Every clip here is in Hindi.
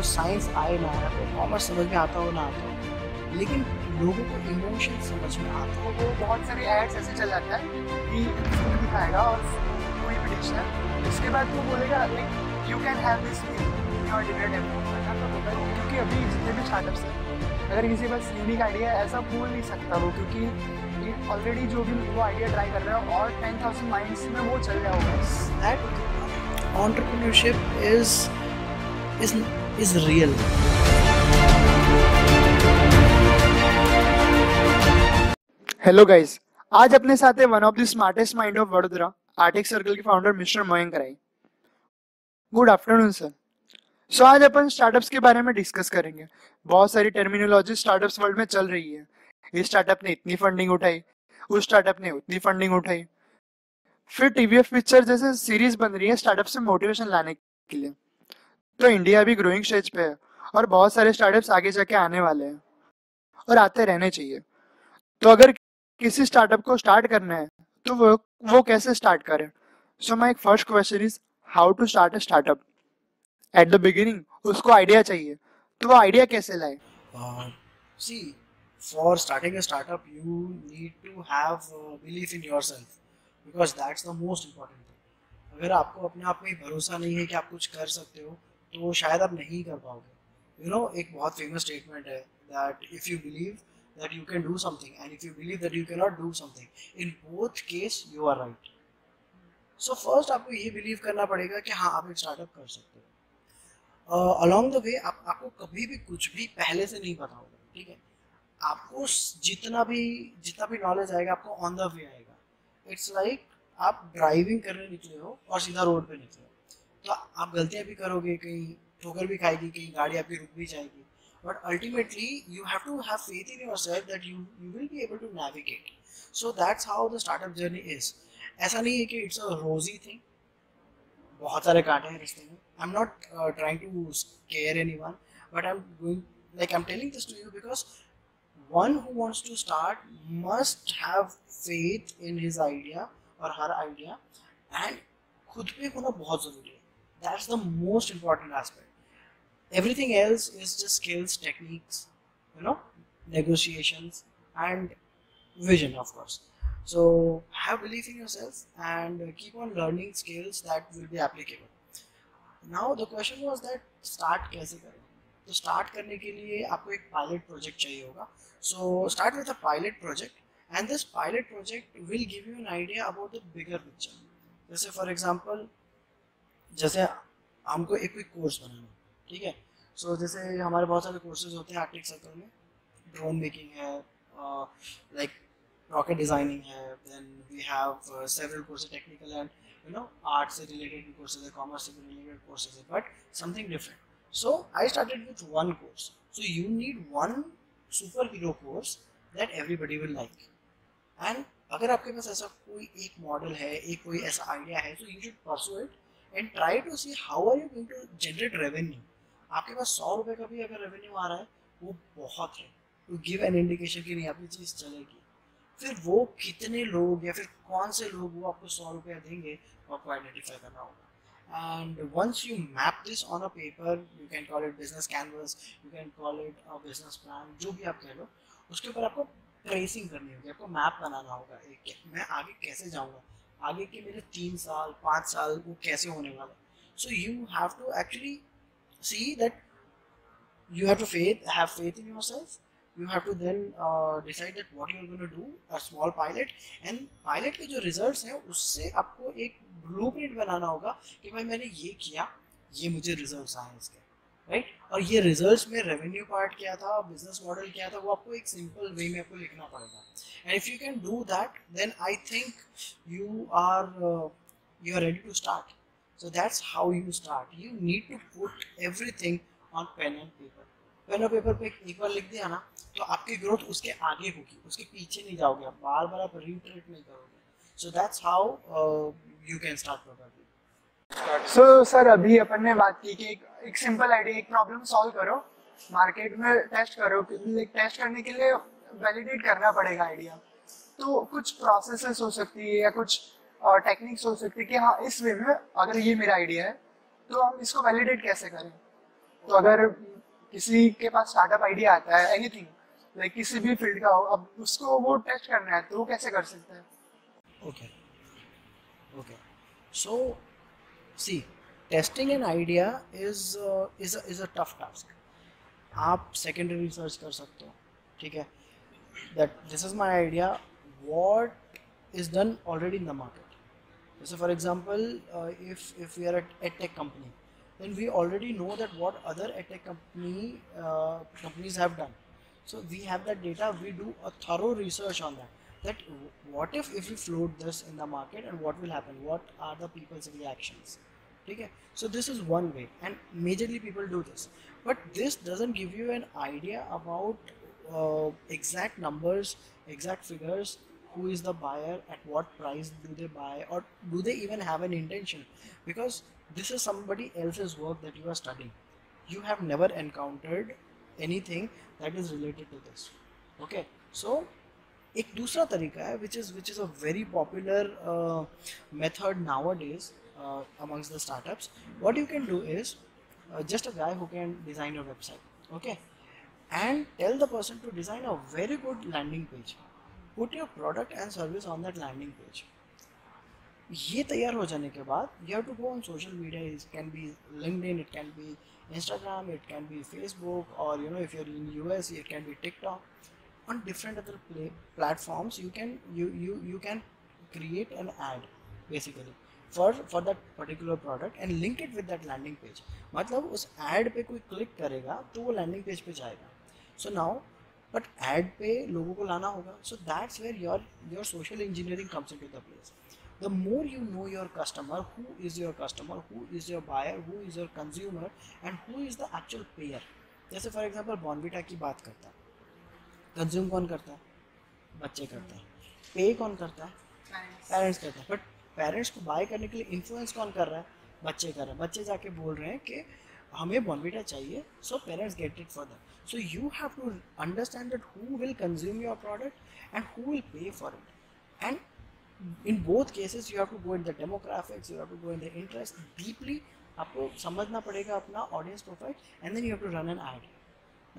साइंस आए ना आए, आपको कॉमर्स समझ में आता हो ना आता हो, लेकिन लोगों को इमोशन समझ में आता हो। वो बहुत सारे एड्स ऐसे चल जाता है कि फूड दिखाएगा और कोई भी डिश है, उसके बाद वो बोलेगा like you can have this meal in your dinner table. क्योंकि अभी जितने भी स्टार्टअप्स हैं, अगर किसी के पास यूनिक आइडिया है, ऐसा बोल नहीं सकता वो, क्योंकि ऑलरेडी जो भी वो आइडिया ट्राई कर रहा है और 10,000 माइंड्स में वो चल रहा होगा। That entrepreneurship is real. Hello guys, आज अपने साथ है one of the smartest mind of Vadodara, Arctic Circle के founder mister Mayank Rai. Good afternoon sir. So आज अपन स्टार्टअप्स के बारे में डिस्कस करेंगे। बहुत सारी टर्मिनोलॉजी स्टार्टअप्स वर्ल्ड में चल रही है। इस स्टार्टअप ने इतनी फंडिंग उठाई, उस स्टार्टअप ने उतनी फंडिंग उठाई। फिर टीवीएफ पिक्चर जैसे सीरीज बन रही है स्टार्टअप से मोटिवेशन लाने के लिए। तो इंडिया अभी ग्रोइंग स्टेज पे है और बहुत सारे स्टार्टअप्स आगे जाके आने वाले हैं और आते रहने चाहिए। तो अगर किसी स्टार्टअप को स्टार्ट करना है तो वो कैसे स्टार्ट करें? So my first question is how to start a startup. At the beginning उसको आइडिया चाहिए, तो वो आइडिया कैसे लाए? See, for starting a startup, you need to have belief in yourself because that's the most important thing. अगर आपको अपने आप में भरोसा नहीं है कि आप कुछ कर सकते हो, तो शायद आप नहीं कर पाओगे। एक बहुत फेमस स्टेटमेंट है that if you believe that you can do something and if you believe that you cannot do something, in both case you are right. So first आपको ये बिलीव करना पड़ेगा कि हाँ आप एक स्टार्टअप कर सकते हो। अलॉन्ग द वे आपको कभी भी कुछ भी पहले से नहीं पता होगा, ठीक है। आपको जितना भी नॉलेज आएगा आपको ऑन द वे आएगा। इट्स लाइक आप ड्राइविंग करने निकले हो और सीधा रोड पे निकले हो, तो आप गलतियां भी करोगे, कहीं ठोकर भी खाएगी, कहीं गाड़ी आपकी रुक भी जाएगी, but ultimately you have to have faith in yourself that you will be able to navigate. So that's how the startup journey is. ऐसा नहीं है कि इट्स अ रोजी थिंग, बहुत सारे कांटे हैं रास्ते में। I am not trying to scare anyone, but I am telling this to you because one who wants to start must have faith in his idea or her idea, and खुद पे होना बहुत जरूरी है। That's the most important aspect. Everything else is just skills, techniques, negotiations and vision, of course. So have belief in yourself and keep on learning skills that will be applicable. Now the question was that start कैसे करें? तो स्टार्ट करने के लिए आपको एक पायलट प्रोजेक्ट चाहिए होगा। So start with a pilot project and this pilot project will give you an idea about the bigger picture. जैसे फॉर एग्जांपल, जैसे हमको एक कोई कोर्स बनाना, ठीक है। सो जैसे हमारे बहुत सारे कोर्सेज होते हैं आर्टिक सर्कल में। ड्रोन मेकिंग है, लाइक रॉकेट डिजाइनिंग है, then we have several courses, technical and art से रिलेटेड कोर्सेज है, कॉमर्स से रिलेटेड कोर्सेज है, but something different. So I started with one course. So you need one superhero course that everybody will like. And अगर आपके पास ऐसा कोई एक मॉडल है, एक कोई ऐसा आइडिया है, so you should pursue it and try to see how are you going to generate revenue. आपके पास 100 रुपए का भी अगर रेवेन्यू आ रहा है वो बहुत है to give an indication कि नहीं आपकी चीज़ चलेगी। फिर वो कितने लोग या फिर कौन से लोग वो आपको 100 रुपया देंगे वो आपको आइडेंटिफाई करना होगा। And once you map this on a paper, you can call it business canvas, you can call it a business plan, जो भी आप कह लो, उसके ऊपर आपको ट्रेसिंग करनी होगी, आपको मैप बनाना होगा एक, मैं आगे कैसे जाऊँगा, आगे के मेरे 3 साल 5 साल वो कैसे होने वाला। So you have to actually see that you have to have faith in yourself. You have to then decide that what you are going to do, a small pilot, and pilot के जो results हैं उससे आपको एक ब्लूप्रिंट बनाना होगा कि भाई मैंने ये किया, ये मुझे रिजल्ट्स आए इसके, राइट। और ये रिजल्ट्स में रेवेन्यू पार्ट क्या था, बिजनेस मॉडल क्या था, वो आपको एक सिंपल वे में आपको लिखना पड़ेगा। And if you can do that then I think you are ready to start. So that's how you start. You need to put everything on pen and paper. Pen और पेपर पे एक बार लिख दिया ना तो आपकी ग्रोथ उसके आगे होगी, उसके पीछे नहीं जाओगे, आप बार बार आप रिट्रेट नहीं करोगे। So that's how you can start probably. So sir अभी अपन ने बात की कि एक सिंपल आइडिया, एक प्रॉब्लम सॉल्व करो, मार्केट में टेस्ट करो। टेस्ट करने के लिए वैलिडेट करना पड़ेगा आइडिया। तो कुछ प्रोसेसेस हो सकती है या कुछ टेक्निक्स हो सकती है कि हाँ इस वे में अगर ये मेरा आइडिया है तो हम इसको वैलिडेट कैसे करें। तो अगर किसी के पास स्टार्टअप आइडिया आता है, एनीथिंग लाइक किसी भी फील्ड का हो, अब उसको वो टेस्ट करना है तो वो कैसे कर सकता है? Okay, okay. So, see, testing an idea is a tough task. आप secondary research कर सकते हो, ठीक है? That this is my idea. What is done already in the market? So, for example, if we are at tech company, then we already know that what other tech companies have done. So we have that data. We do a thorough research on that. That what if we float this in the market and what will happen? What are the people's reactions? Okay. So this is one way, and majorly people do this. But this doesn't give you an idea about exact numbers, exact figures. Who is the buyer? At what price do they buy, or do they even have an intention? Because this is somebody else's work that you are studying. You have never encountered anything that is related to this. Okay, so एक दूसरा तरीका है which is a very popular method nowadays amongst the startups. What you can do is just a guy who can design your website, okay, and tell the person to design a very good landing page. Put your product and service on that landing page. ये तैयार हो जाने के बाद you have to go on social media. It can be LinkedIn, it can be Instagram, it can be Facebook, or if you're in US, it can be TikTok. On different other platforms, you can create an ad basically for that particular product and link it with that landing page. मतलब उस ad पे कोई click करेगा तो वो landing page पे जाएगा. So now, but ad पे लोगों को लाना होगा. So that's where your social engineering comes into the place. The more you know your customer, who is your customer, who is your buyer, who is your consumer, and who is the actual payer. जैसे for example Bonvita की बात करता है, कंज्यूम कौन करता है? बच्चे करते हैं. पे कौन करता है? पेरेंट्स करते हैं. बट पेरेंट्स को बाय करने के लिए इन्फ्लुएंस कौन कर रहा है? बच्चे कर रहे हैं. बच्चे जाके बोल रहे हैं कि हमें बॉर्नवीटा चाहिए, so parents get it for that. So you have to understand that who will consume your product and who will pay for it. And in both cases you have to go in the demographics, you have to go in the interest deeply. आपको समझना पड़ेगा अपना audience profile, and then you have to run an ad.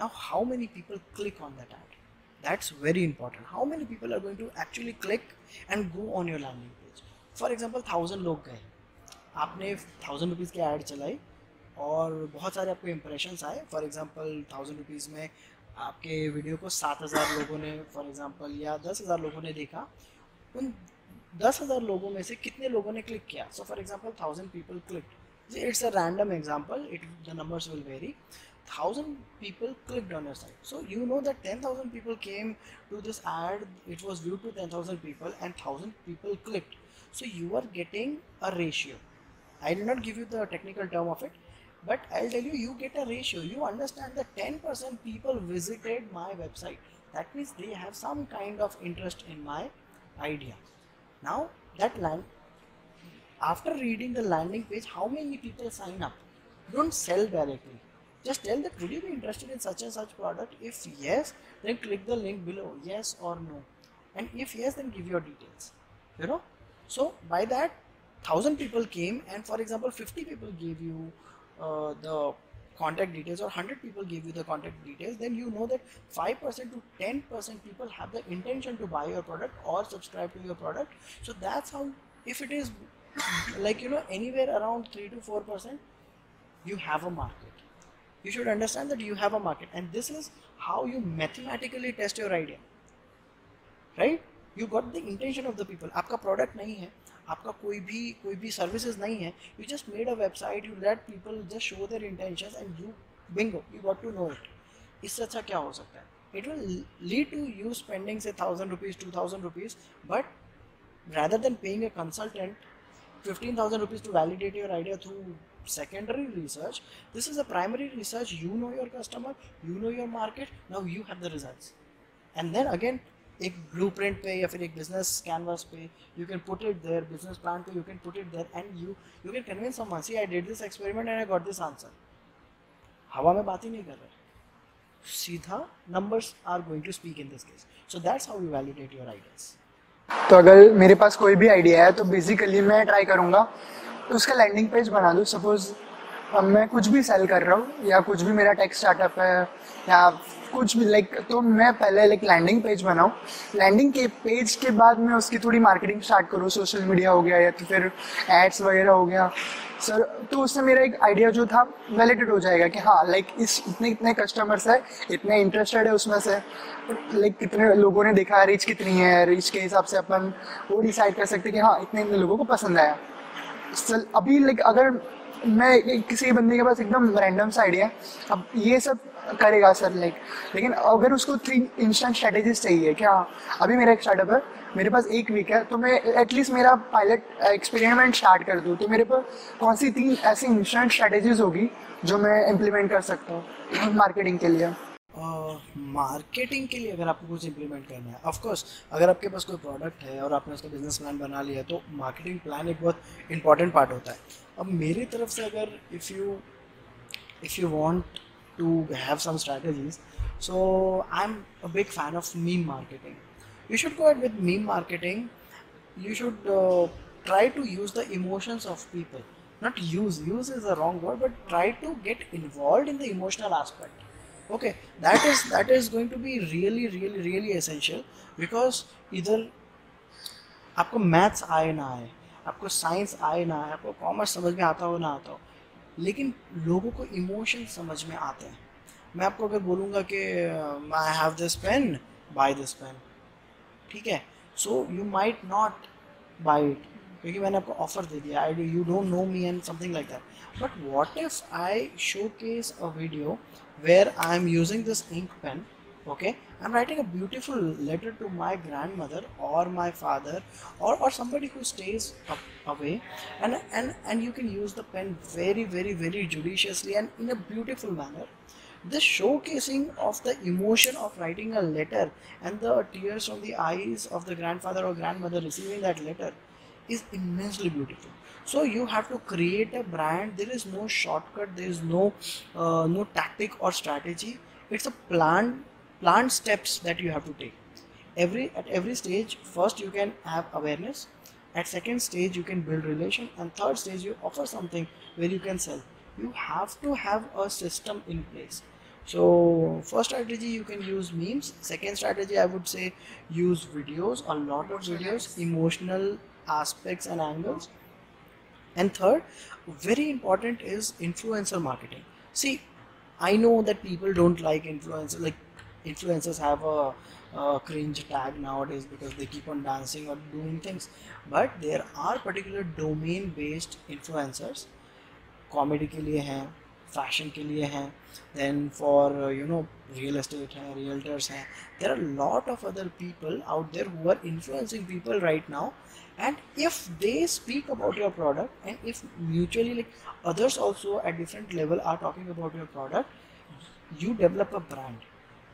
Now how many people click on that ad? That's very important. How many people are going to actually click and go on your landing page? For example 1000 लोग गए, आपने 1000 रुपीज़ की ad चलाई और बहुत सारे आपको impressions आए. For example 1000 रुपीज़ में आपके वीडियो को 7000 लोगों ने for example या 10,000 लोगों ने देखा. उन 10,000 लोगों में से कितने लोगों ने क्लिक किया? So for example 1000 people clicked. It's a random example, the numbers will vary. 1000 people clicked on your site. So you know that 10,000 people came to this ad, it was viewed to 10,000 people and 1,000 people clicked. So you are getting a ratio. I did not give you the technical term of it, but I'll tell you, you get a ratio. You understand that 10% people visited my website. That means they have some kind of interest in my idea. Now that after reading the landing page, how many people sign up? Don't sell directly. Just tell that, would you be interested in such and such product? If yes, then click the link below, yes or no. And if yes, then give your details. So by that 1000 people came, and for example 50 people gave you the contact details, or 100 people gave you the contact details, then you know that 5% to 10% people have the intention to buy your product or subscribe to your product. So that's how, if it is like anywhere around 3 to 4%, you have a market. You should understand that you have a market, and this is how you mathematically test your idea, right? You got the intention of the people. आपका product नहीं है, आपका कोई भी services नहीं है, you just made a website, you let people just show their intentions, and you bingo, you got to know it. इससे अच्छा क्या हो सकता है? It will lead to you spending say 1,000 rupees, 2,000 rupees, but rather than paying a consultant 15,000 rupees to validate your idea through secondary research, this is a primary research. You know your customer, you know your market, now you have the results. And then again, एक blueprint पे या फिर एक business canvas पे, you can put it there, business plan पे you can put it there, and you can convince someone, see, I did this experiment and I got this answer. हवा में बात ही नहीं कर रहे, सीधा numbers are going to speak in this case. So that's how you validate your ideas. तो अगर मेरे पास कोई भी आइडिया है तो बेसिकली मैं ट्राई करूँगा तो उसका लैंडिंग पेज बना दूँ. सपोज अब मैं कुछ भी सेल कर रहा हूँ या कुछ भी मेरा टेक स्टार्टअप है या कुछ भी लाइक, तो मैं पहले लाइक लैंडिंग पेज बनाऊँ, लैंडिंग के पेज के बाद मैं उसकी थोड़ी मार्केटिंग स्टार्ट करूँ, सोशल मीडिया हो गया या तो फिर एड्स वगैरह हो गया सर। तो उससे मेरा एक आइडिया जो था वैलिडेट हो जाएगा कि हाँ लाइक इस इतने इतने कस्टमर्स है, इतने इंटरेस्टेड है उसमें से, लाइक कितने लोगों ने देखा, रीच कितनी है, रीच के हिसाब से अपन वो डिसाइड कर सकते हैं कि हाँ इतने इतने लोगों को पसंद आया। अभी लाइक अगर मैं किसी बंदे के पास एकदम रैंडम सा आइडिया, अब ये सब करेगा सर लाइक, लेकिन अगर उसको 3 इंस्टेंट स्ट्रेटेजीज चाहिए क्या, अभी मेरा एक स्टार्टअप है, मेरे पास 1 वीक है, तो मैं एटलीस्ट मेरा पायलट एक्सपेरिमेंट स्टार्ट कर दूँ, तो मेरे पास कौन सी 3 ऐसी इंस्टेंट स्ट्रेटेजीज होगी जो मैं इम्प्लीमेंट कर सकता हूँ मार्केटिंग के लिए। मार्केटिंग के लिए अगर आपको कुछ इम्प्लीमेंट करना है, ऑफ कोर्स अगर आपके पास कोई प्रोडक्ट है और आपने उसका बिजनेस प्लान बना लिया तो मार्केटिंग प्लान एक बहुत इंपॉर्टेंट पार्ट होता है। अब मेरी तरफ से अगर if you want to have some strategies, so I'm a big fan of meme marketing. You should go ahead with meme marketing. You should try to use the emotions of people. Not use is a wrong word, but try to get involved in the emotional aspect. Okay, that is going to be really essential, because either आपको मैथ्स आए ना आए, आपको साइंस आए ना आए, आपको कॉमर्स समझ में आता हो ना आता हो, लेकिन लोगों को इमोशन समझ में आते हैं। मैं आपको अगर बोलूँगा कि I have this pen, buy this pen, ठीक है, so you might not buy it क्योंकि मैंने आपको ऑफर दे दिया, I you don't know me and something like that. But what if I showcase a video where I am using this ink pen, okay, I'm writing a beautiful letter to my grandmother or my father, or somebody who stays away, and you can use the pen very judiciously and in a beautiful manner. This showcasing of the emotion of writing a letter and the tears from the eyes of the grandfather or grandmother receiving that letter is immensely beautiful. So you have to create a brand. There is no shortcut, there is no tactic or strategy. It's a planned steps that you have to take. At every stage, first you can have awareness, at second stage you can build relation, and third stage you offer something where you can sell. You have to have a system in place. So first strategy, you can use memes. Second strategy, I would say use videos, a lot of videos, emotional aspects and angles. And third, very important, is influencer marketing. See, I know that people don't like influencers. Like, influencers have a cringe tag nowadays because they keep on dancing or doing things. But there are particular domain based influencers. Comedy के लिए हैं, फैशन के लिए हैं, देन फॉर रियल एस्टेट हैं, रियल्टर्स हैं. There are lot of other people out there who are influencing people right now, and if they speak about your product, and if mutually, like, others also at different level are talking about your product, you develop a brand.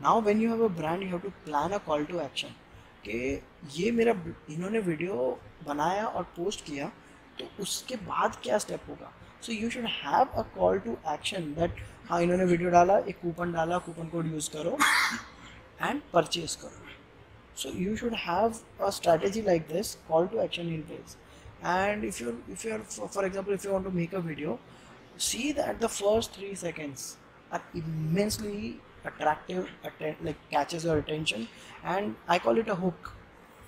Now when you have a brand, you have to plan a call to action कि ये मेरा इन्होंने वीडियो बनाया और पोस्ट किया, तो उसके बाद क्या स्टेप होगा. So you should have a call to action that हाँ इन्होंने वीडियो डाला, एक कूपन डाला, कूपन कोड यूज़ करो एंड परचेज करो. So you should have a strategy like this, call to action in place. And if you're for example, if you want to make a video, see that the first 3 seconds are immensely attractive, like catches your attention, and I call it a hook.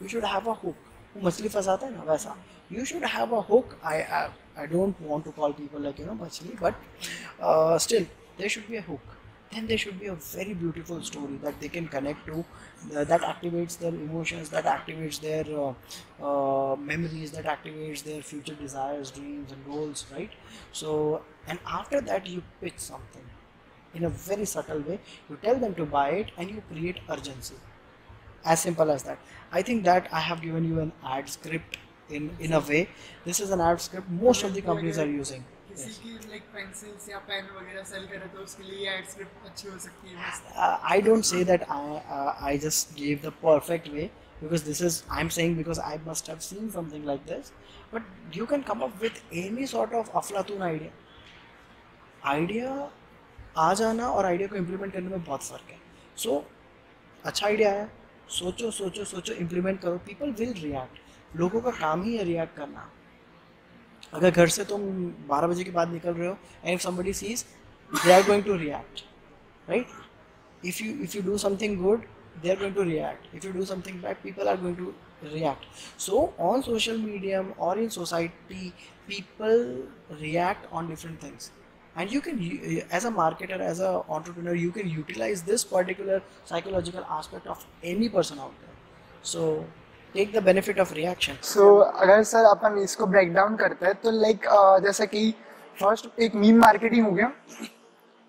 You should have a hook. वो मछली फंसाता है ना, वैसा you should have a hook. I don't want to call people like मछली, but still there should be a hook. Then there should be a very beautiful story that they can connect to, that activates their emotions, that activates their memories, that activates their future desires, dreams and goals, right? So, and after that you pitch something in a very subtle way. You tell them to buy it and you create urgency. As simple as that. I think that I have given you an ad script in a way. This is an ad script most of the companies are using. किसी की लाइक पेंसिल्स या पेन वगैरह सेल करे तो उसके लिए एड स्क्रिप्ट अच्छी हो सकती है. I don't say that I just gave the perfect way, because this is, I'm saying because I must have seen something like this, but you can come up with any sort of अफलातून आइडिया आ जाना और आइडिया को इम्प्लीमेंट करने में बहुत फ़र्क है. सो अच्छा आइडिया आया, सोचो सोचो सोचो, इम्प्लीमेंट करो, पीपल विल रिएक्ट. लोगों का काम ही है रिएक्ट करना. अगर घर से तुम 12 बजे के बाद निकल रहे हो and if somebody sees, they are going to react, right? If you do something good, they are going to react. If you do something bad, people are going to react. So on social media or in society, people react on different things, and you can, as a marketer, as a entrepreneur, you can utilize this particular psychological aspect of any person out there. So take the benefit of reaction. सो अगर सर अपन इसको ब्रेक डाउन करते हैं तो लाइक जैसे कि फर्स्ट एक मीम मार्केटिंग हो गया,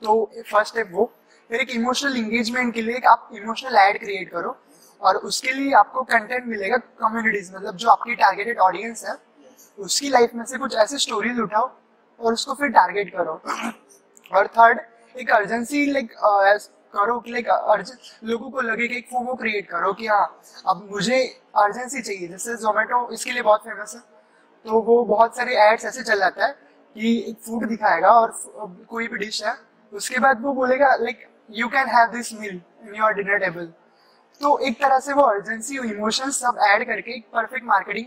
तो फर्स्ट स्टेप वो, फिर एक इमोशनल इंगेजमेंट के लिए एक आप इमोशनल ऐड क्रिएट करो, और उसके लिए आपको कंटेंट मिलेगा कम्युनिटीज, मतलब जो आपकी टारगेटेड ऑडियंस है उसकी लाइफ में से कुछ ऐसे स्टोरीज उठाओ और उसको फिर टारगेट करो। और थर्ड, एक अर्जेंसी लाइक करो कि लाइक लोगों को लगे कि एक फोमो क्रिएट करो कि हाँ अब मुझे अर्जेंसी चाहिए। जैसे जोमेटो इसके लिए बहुत फेमस है, तो वो बहुत सारे एड्स ऐसे चल जाता है कि एक फूड दिखाएगा और कोई भी डिश है, उसके बाद वो बोलेगा like you can have this meal in your dinner table. तो एक तरह से वो अर्जेंसी इमोशन सब ऐड करके एक परफेक्ट मार्केटिंग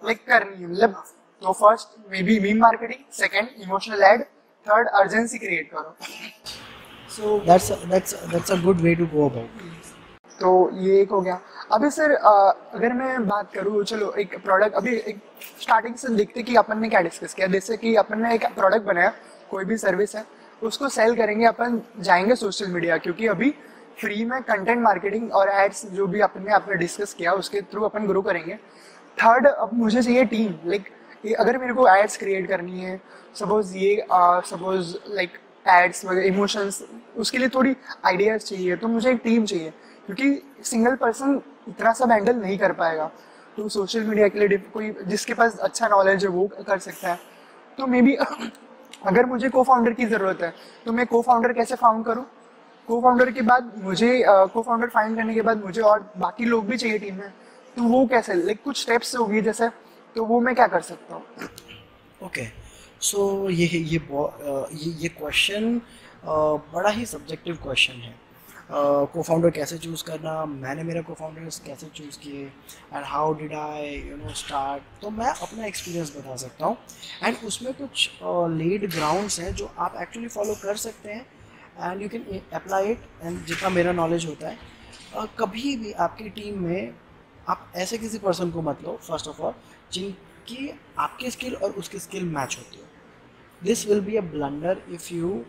लाइक करनी है। मतलब तो first may be meme marketing, second emotional add, third urgency create करो। So that's a good way to go about it. तो ये एक हो गया। अभी सर अगर मैं बात करूँ, चलो एक प्रोडक्ट, अभी एक स्टार्टिंग से देखते कि अपन ने क्या डिस्कस किया। जैसे कि अपन ने एक प्रोडक्ट बनाया, कोई भी सर्विस है, उसको सेल करेंगे, अपन जाएंगे सोशल मीडिया, क्योंकि अभी फ्री में कंटेंट मार्केटिंग और एड्स जो भी आपने डिस्कस किया उसके थ्रू अपन ग्रो करेंगे। थर्ड, अब मुझे चाहिए टीम, लाइक अगर मेरे को एड्स क्रिएट करनी है, सपोज लाइक एड्स वगैरह इमोशंस, उसके लिए थोड़ी आइडियाज चाहिए, तो मुझे एक टीम चाहिए, क्योंकि सिंगल पर्सन इतना सब हैंडल नहीं कर पाएगा। तो सोशल मीडिया के लिए कोई जिसके पास अच्छा नॉलेज है वो कर सकता है। तो मे बी अगर मुझे को फाउंडर की ज़रूरत है तो मैं को फाउंडर कैसे फाउंड करूँ? को फाउंडर के बाद मुझे को फाउंडर फाइंड करने के बाद मुझे और बाकी लोग भी चाहिए टीम में, तो वो कैसे, लाइक कुछ स्टेप्स होगी जैसे, तो वो मैं क्या कर सकता हूँ? ओके, सो ये क्वेश्चन बड़ा ही सब्जेक्टिव क्वेश्चन है। को फाउंडर कैसे चूज़ करना, मैंने मेरा को फाउंडर्स कैसे चूज़ किए, and how did I start. तो मैं अपना एक्सपीरियंस बता सकता हूँ, एंड उसमें कुछ लेड ग्राउंड्स हैं जो आप एक्चुअली फॉलो कर सकते हैं, and you can apply it. And जितना मेरा नॉलेज होता है, कभी भी आपकी टीम में आप ऐसे किसी पर्सन को मत लो, फर्स्ट ऑफ ऑल, जिनकी आपकी स्किल और उसकी स्किल मैच होती हो। This will be a blunder if you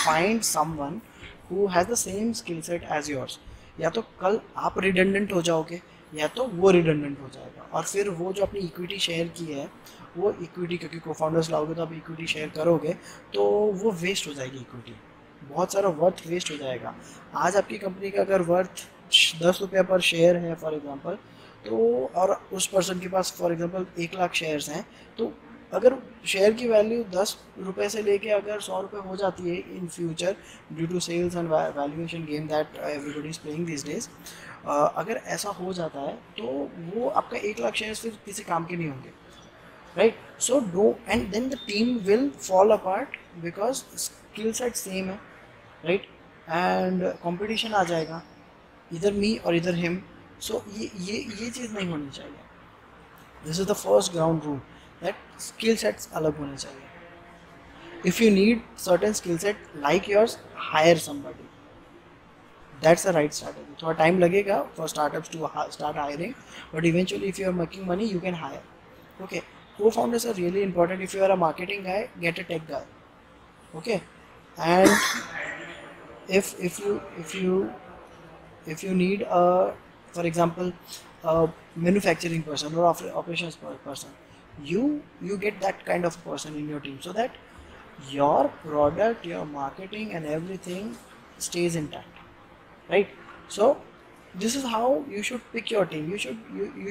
find someone who has the same skill set as yours। या तो कल आप रिडंडेंट हो जाओगे या तो वो रिडंडेंट हो जाएगा, और फिर वो जो अपनी इक्विटी शेयर की है वो इक्विटी, क्योंकि को फाउंडर्स लाओगे तो आप इक्विटी शेयर करोगे तो वो वेस्ट हो जाएगी इक्विटी, बहुत सारा वर्थ वेस्ट हो जाएगा। आज आपकी कंपनी का अगर वर्थ 10 रुपये पर शेयर है फॉर एग्जांपल, तो और उस पर्सन के पास फॉर एग्जांपल 1 लाख शेयर्स हैं, तो अगर शेयर की वैल्यू 10 रुपये से लेके अगर 100 रुपये हो जाती है in future due to sales and valuation game that everybody is playing these days, अगर ऐसा हो जाता है तो वो आपका 1 लाख शेयर्स फिर किसी काम के नहीं होंगे, right? So do, and then the team will fall apart because skill set same है, राइट? एंड कंपटीशन आ जाएगा, इधर मी और इधर हिम। सो ये चीज़ नहीं होनी चाहिए। This is the first ground rule, that skill sets अलग होने चाहिए। If you need certain skill set like yours, hire somebody, that's the right strategy. थोड़ा टाइम लगेगा for startups to start hiring, but eventually if you are making money you can hire. Okay, co-founders are really important. If you are a marketing guy, get a tech guy, okay? And if you need a, for example, a manufacturing person or operations person, you get that kind of person in your team, so that your product, your marketing and everything stays intact, right? So this is how you should pick your team. You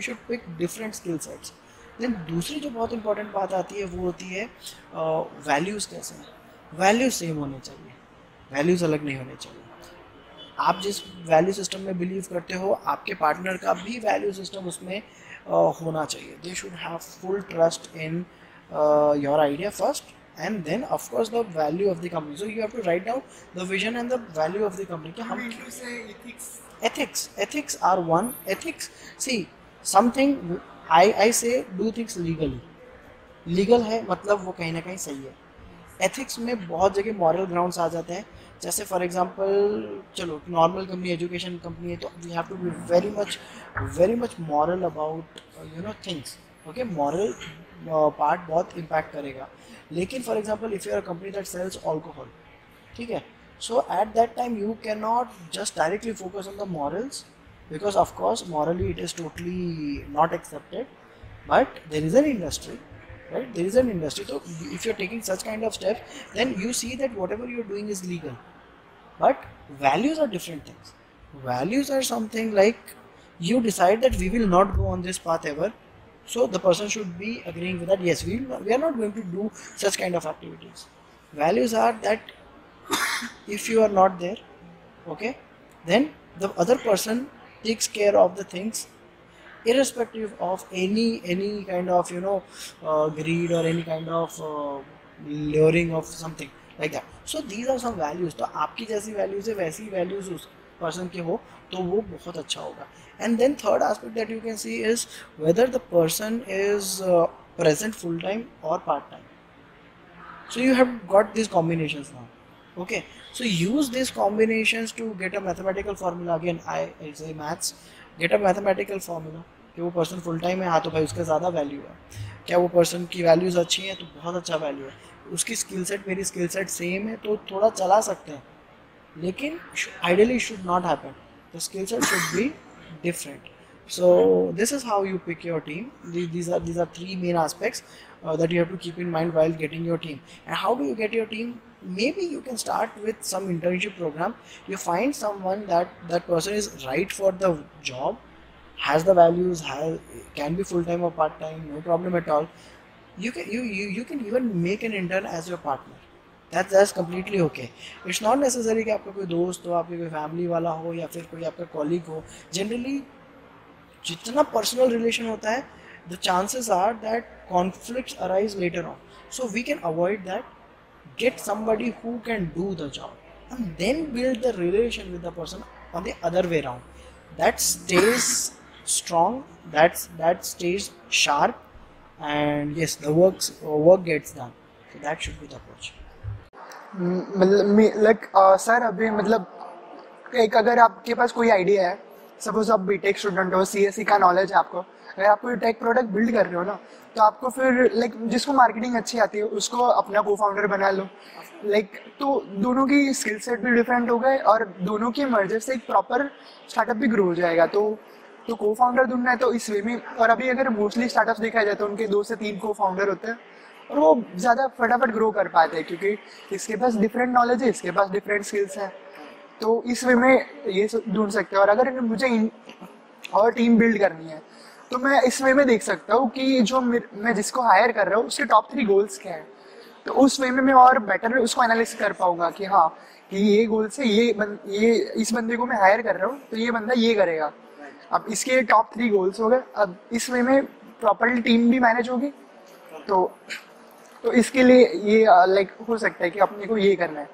should pick different skill sets. Then दूसरी जो बहुत इंपॉर्टेंट बात आती है वो होती है वैल्यूज़ कैसे हैं। वैल्यूज सेम होने चाहिए, वैल्यूज़ अलग नहीं होने चाहिए। आप जिस वैल्यू सिस्टम में बिलीव करते हो, आपके पार्टनर का भी वैल्यू सिस्टम उसमें होना चाहिए। They should have full trust in your idea first, and then of course the value of the company. So you have to write down the vision and the value of the company. कि हम ethics are one. Ethics, see, something I say do things legally, legal है मतलब वो कहीं ना कहीं सही है। एथिक्स में बहुत जगह मॉरल ग्राउंड्स आ जाते हैं, जैसे फॉर एग्जांपल चलो नॉर्मल कंपनी, एजुकेशन कंपनी है, तो we have to be very much moral about things. Okay, moral part बहुत इम्पैक्ट करेगा। लेकिन for example if you are company that sells alcohol, ठीक है, so at that time you cannot just directly focus on the morals, because of course morally it is totally not accepted, but there is an industry, right? There is an industry, so if you're taking such kind of steps, then you see that whatever you're doing is legal. But values are different things. Values are something like you decide that we will not go on this path ever, so the person should be agreeing with that, yes, we are not going to do such kind of activities. Values are that if you are not there, okay, then the other person takes care of the things irrespective of any kind of greed or any kind of luring of something like that. So these are some values. तो आपकी जैसी values है वैसी values उस person के हो तो वो बहुत अच्छा होगा. And then third aspect that you can see is whether the person is present full time or part time. So you have got these combinations now. Okay, so use these combinations to get a mathematical formula. Again I say maths, get a mathematical formula कि वो पर्सन फुल टाइम है, हाँ तो भाई उसका ज़्यादा वैल्यू है. क्या वो पर्सन की वैल्यूज़ अच्छी हैं तो बहुत अच्छा वैल्यू है. उसकी स्किल सेट मेरी स्किल सेट सेम है तो थोड़ा चला सकते हैं, लेकिन ideally should not happen. The skill set should be different. So this is how you pick your team. These are three main aspects that you have to keep in mind while getting your team. And how do you get your team? Maybe you can start with some internship program. You find someone that person is right for the job, has the values, can be full time or part time, no problem at all. You can even make an intern as your partner. That's completely okay. It's not necessary कि आपका कोई दोस्त हो, आपकी कोई फैमिली वाला हो या फिर कोई आपका कॉलीग हो. जनरली जितना पर्सनल रिलेशन होता है, the chances are that conflicts arise later on. So we can avoid that. Get somebody who can do the job and then build the relation with the person on the other way around. That stays strong, that stays sharp, and yes, the work gets done. So that should be the approach. Like sir अभी मतलब एक अगर आपके पास कोई आइडिया है, सपोज आप बीटेक स्टूडेंट हो, सीएससी का नॉलेज है आपको, अगर आप कोई टेक प्रोडक्ट बिल्ड कर रहे हो ना, तो आपको फिर लाइक जिसको मार्केटिंग अच्छी आती है उसको अपना को फाउंडर बना लो. लाइक तो दोनों की स्किल सेट भी डिफरेंट हो गए और दोनों के मर्जर से एक प्रॉपर स्टार्टअप भी ग्रो हो जाएगा. तो को फाउंडर ढूंढना है तो इस वे में. और अभी अगर मोस्टली स्टार्टअप्स देखा जाए तो उनके 2 से 3 को फाउंडर होते हैं और वो ज़्यादा फटाफट ग्रो कर पाते हैं क्योंकि इसके पास डिफरेंट नॉलेज है, इसके पास डिफरेंट स्किल्स हैं. तो इस वे में ये ढूंढ सकते हैं. और अगर मुझे और टीम बिल्ड करनी है तो मैं इस वे में देख सकता हूँ कि जो मैं जिसको हायर कर रहा हूँ उसके टॉप 3 गोल्स क्या हैं. तो उस वे में मैं और बेटर उसको एनालिसिस कर पाऊंगा कि हाँ कि ये गोल्स है, ये इस बंदे को मैं हायर कर रहा हूँ तो ये बंदा ये करेगा. अब इसके टॉप 3 गोल्स हो गए. अब इस वे में प्रॉपरली टीम भी मैनेज होगी. तो इसके लिए ये लाइक हो सकता है कि अपने को ये करना है.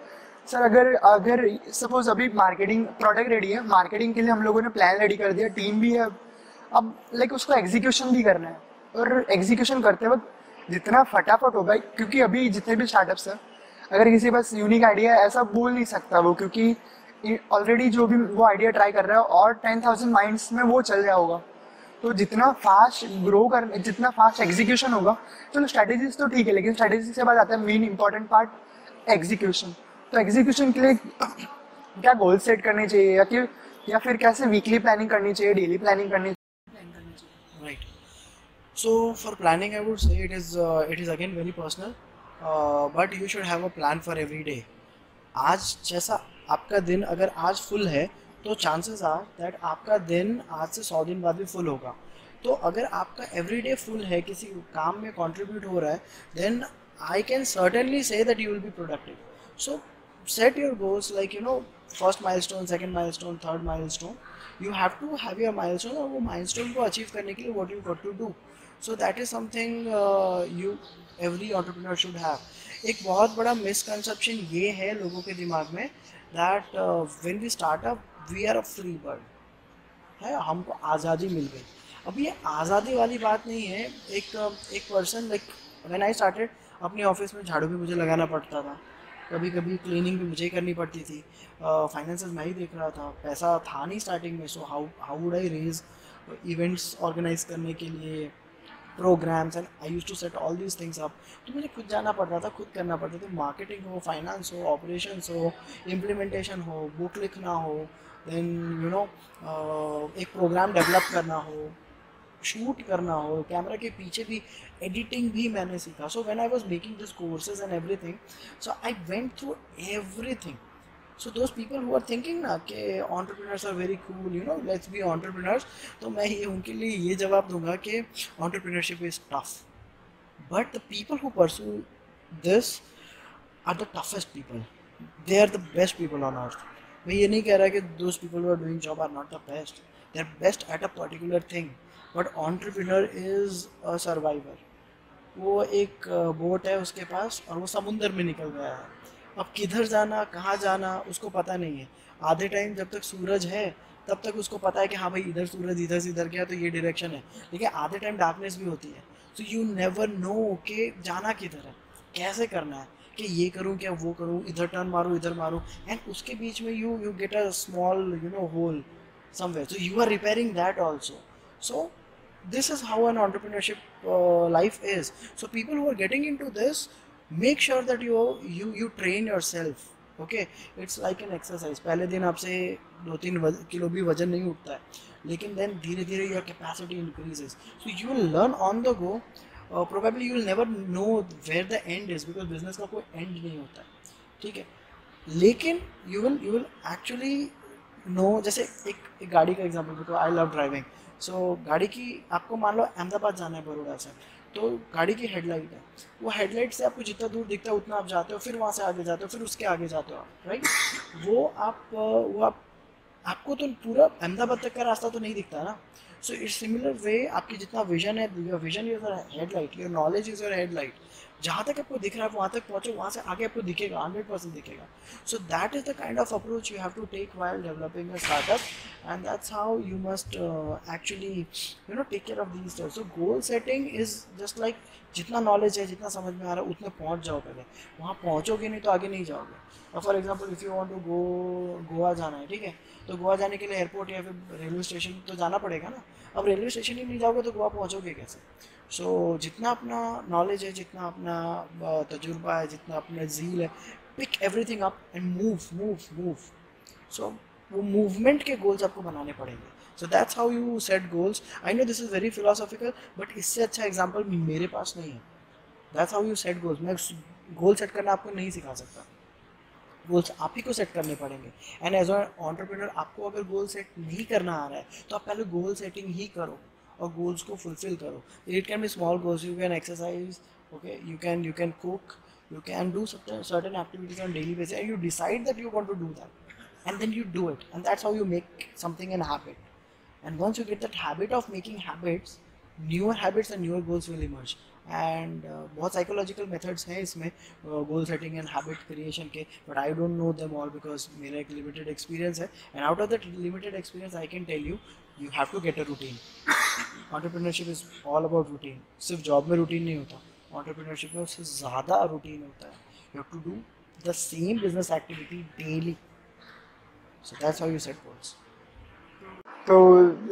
सर अगर सपोज अभी मार्केटिंग प्रोडक्ट रेडी है, मार्केटिंग के लिए हम लोगों ने प्लान रेडी कर दिया, टीम भी है, अब लाइक उसको एग्जीक्यूशन भी करना है. और एग्जीक्यूशन करते वक्त जितना फटाफट होगा, क्योंकि अभी जितने भी स्टार्टअप्स हैं अगर किसी के पास यूनिक आइडिया है ऐसा बोल नहीं सकता वो, क्योंकि ऑलरेडी जो भी वो आइडिया ट्राई कर रहा है और 10,000 माइंड्स में वो चल रहा होगा. तो जितना फास्ट ग्रो कर, जितना फास्ट एग्जीक्यूशन होगा, चलो स्ट्रैटेजीज तो ठीक है, लेकिन स्ट्रैटेजी से बाद आता है मेन इंपॉर्टेंट पार्ट एग्जीक्यूशन. तो एग्जीक्यूशन के लिए क्या गोल सेट करने चाहिए या फिर कैसे वीकली प्लानिंग करनी चाहिए, डेली प्लानिंग करनी चाहिए? Right. So for planning, I would say it is again very personal, but you should have a plan for every day. आज जैसा आपका दिन अगर आज फुल है तो चांसेस आर दैट आपका दिन आज से 100 दिन बाद भी फुल होगा. तो अगर आपका एवरीडे फुल है, किसी काम में कंट्रीब्यूट हो रहा है, then I can certainly say that you will be productive. So set your goals like first milestone, second milestone, third milestone. You have to have your milestone और वो माइलस्टोन को अचीव करने के लिए what you got to do. So that is something you every entrepreneur should have. एक बहुत बड़ा मिसकंसेप्शन ये है लोगों के दिमाग में that when we start up we are a free bird है, हमको आज़ादी मिल गई. अब ये आज़ादी वाली बात नहीं है. एक person like when I started, अपने ऑफिस में झाड़ू भी मुझे लगाना पड़ता था, कभी कभी क्लीनिंग भी मुझे ही करनी पड़ती थी, फाइनेंसेस मैं ही देख रहा था, पैसा था नहीं स्टार्टिंग में, so how how would I raise events organize करने के लिए, programs, and I use to set all these things up. तो मुझे खुद जाना पड़ता था, खुद करना पड़ता था, मार्केटिंग हो, फाइनेंस हो, ऑपरेशंस हो, इम्प्लीमेंटेशन हो, बुक लिखना हो, देन यू नो एक प्रोग्राम डेवलप करना हो, शूट करना हो, कैमरा के पीछे भी एडिटिंग भी मैंने सीखा। So when I was making this courses and everything, so I went through everything. So those people who are thinking ना कि entrepreneurs are very cool, you know, let's be entrepreneurs, तो मैं ये उनके लिए ये जवाब दूंगा कि entrepreneurship is tough, but the people who pursue this are the toughest people, they are the best people on earth. मैं ये नहीं कह रहा कि those people who are doing job are not the best, they are best at a particular thing, but entrepreneur is a survivor. वो एक बोट है उसके पास और वो समुंदर में निकल गया है, अब किधर जाना, कहाँ जाना, उसको पता नहीं है। आधे टाइम जब तक सूरज है तब तक उसको पता है कि हाँ भाई इधर सूरज इधर से इधर गया तो ये डायरेक्शन है, लेकिन आधे टाइम डार्कनेस भी होती है, सो यू नेवर नो कि जाना किधर है, कैसे करना है, कि ये करूँ क्या वो करूँ, इधर टर्न मारूँ इधर मारूँ, एंड उसके बीच में you get a small you know hole somewhere, so you are repairing that also. So this is how an entrepreneurship life is. So people who are getting into this, make sure that you train yourself. Okay, it's like an exercise. पहले दिन आपसे 2-3 किलो भी वजन नहीं उठता है, लेकिन then धीरे धीरे your capacity increases, so you will learn on the go. Probably you will never know where the end is, because business का कोई end नहीं होता है, ठीक है, लेकिन you will actually नो, जैसे एक गाड़ी का एग्जांपल देखो, आई लव ड्राइविंग। सो गाड़ी की, आपको मान लो अहमदाबाद जाना है बड़ौदा से, तो गाड़ी की हेडलाइट है, वो हेडलाइट से आपको जितना दूर दिखता है उतना आप जाते हो, फिर वहाँ से आगे जाते हो, फिर उसके आगे जाते हो आप, राइट। वो आपको तो पूरा अहमदाबाद तक का रास्ता तो नहीं दिखता ना। सो इट्स सिमिलर वे, आपकी जितना विजन है, your vision is your headlight, your knowledge is your headlight, जहाँ तक आपको दिख रहा है वहाँ तक पहुँचो, वहाँ से आगे आपको दिखेगा, 100% दिखेगा। So that is the kind of approach you have to take while developing a startup, and that's how you must actually you know take care of these steps. So goal setting is just like, जितना नॉलेज है, जितना समझ में आ रहा है उतने पहुँच जाओ पहले, वहाँ पहुँचोगे नहीं तो आगे नहीं जाओगे। और for example if you want to Goa जाना है, ठीक है, तो गोवा जाने के लिए एयरपोर्ट या फिर रेलवे स्टेशन तो जाना पड़ेगा ना। अब रेलवे स्टेशन ही नहीं जाओगे तो गोवा पहुँचोगे कैसे? सो जितना अपना नॉलेज है, जितना अपना तजुर्बा है, जितना अपना ज़ील है, pick everything up and move. So वो मूवमेंट के गोल्स आपको बनाने पड़ेंगे। So that's how you set goals. I know this is very philosophical, but इससे अच्छा एग्जाम्पल मेरे पास नहीं है। That's how you set goals. मैं गोल सेट करना आपको नहीं सिखा सकता, गोल्स आप ही को सेट करने पड़ेंगे। एंड एज एन एंटरप्रेन्योर, आपको अगर गोल सेट नहीं करना आ रहा है तो आप पहले गोल सेटिंग ही करो और गोल्स को फुलफिल करो। It can be small goals, you can exercise, okay, you can cook, you can do certain activities on daily basis, and you decide that you want to do that, and then you do it, and that's how you make something an habit. And once you get that habit of making habits, newer habits and newer goals will emerge. And बहुत साइकोलॉजिकल मेथड्स हैं इसमें goal setting and habit creation के, but I don't know them all because मेरा एक लिमिटेड एक्सपीरियंस है। And out of that limited experience I can tell you, you have to get a routine. Entrepreneurship is all about routine. सिर्फ जॉब में रूटीन नहीं होता, एंटरप्रेन्योरशिप में उससे ज़्यादा रूटीन होता है। You have to do the same business activity daily. So that's how you set goals. तो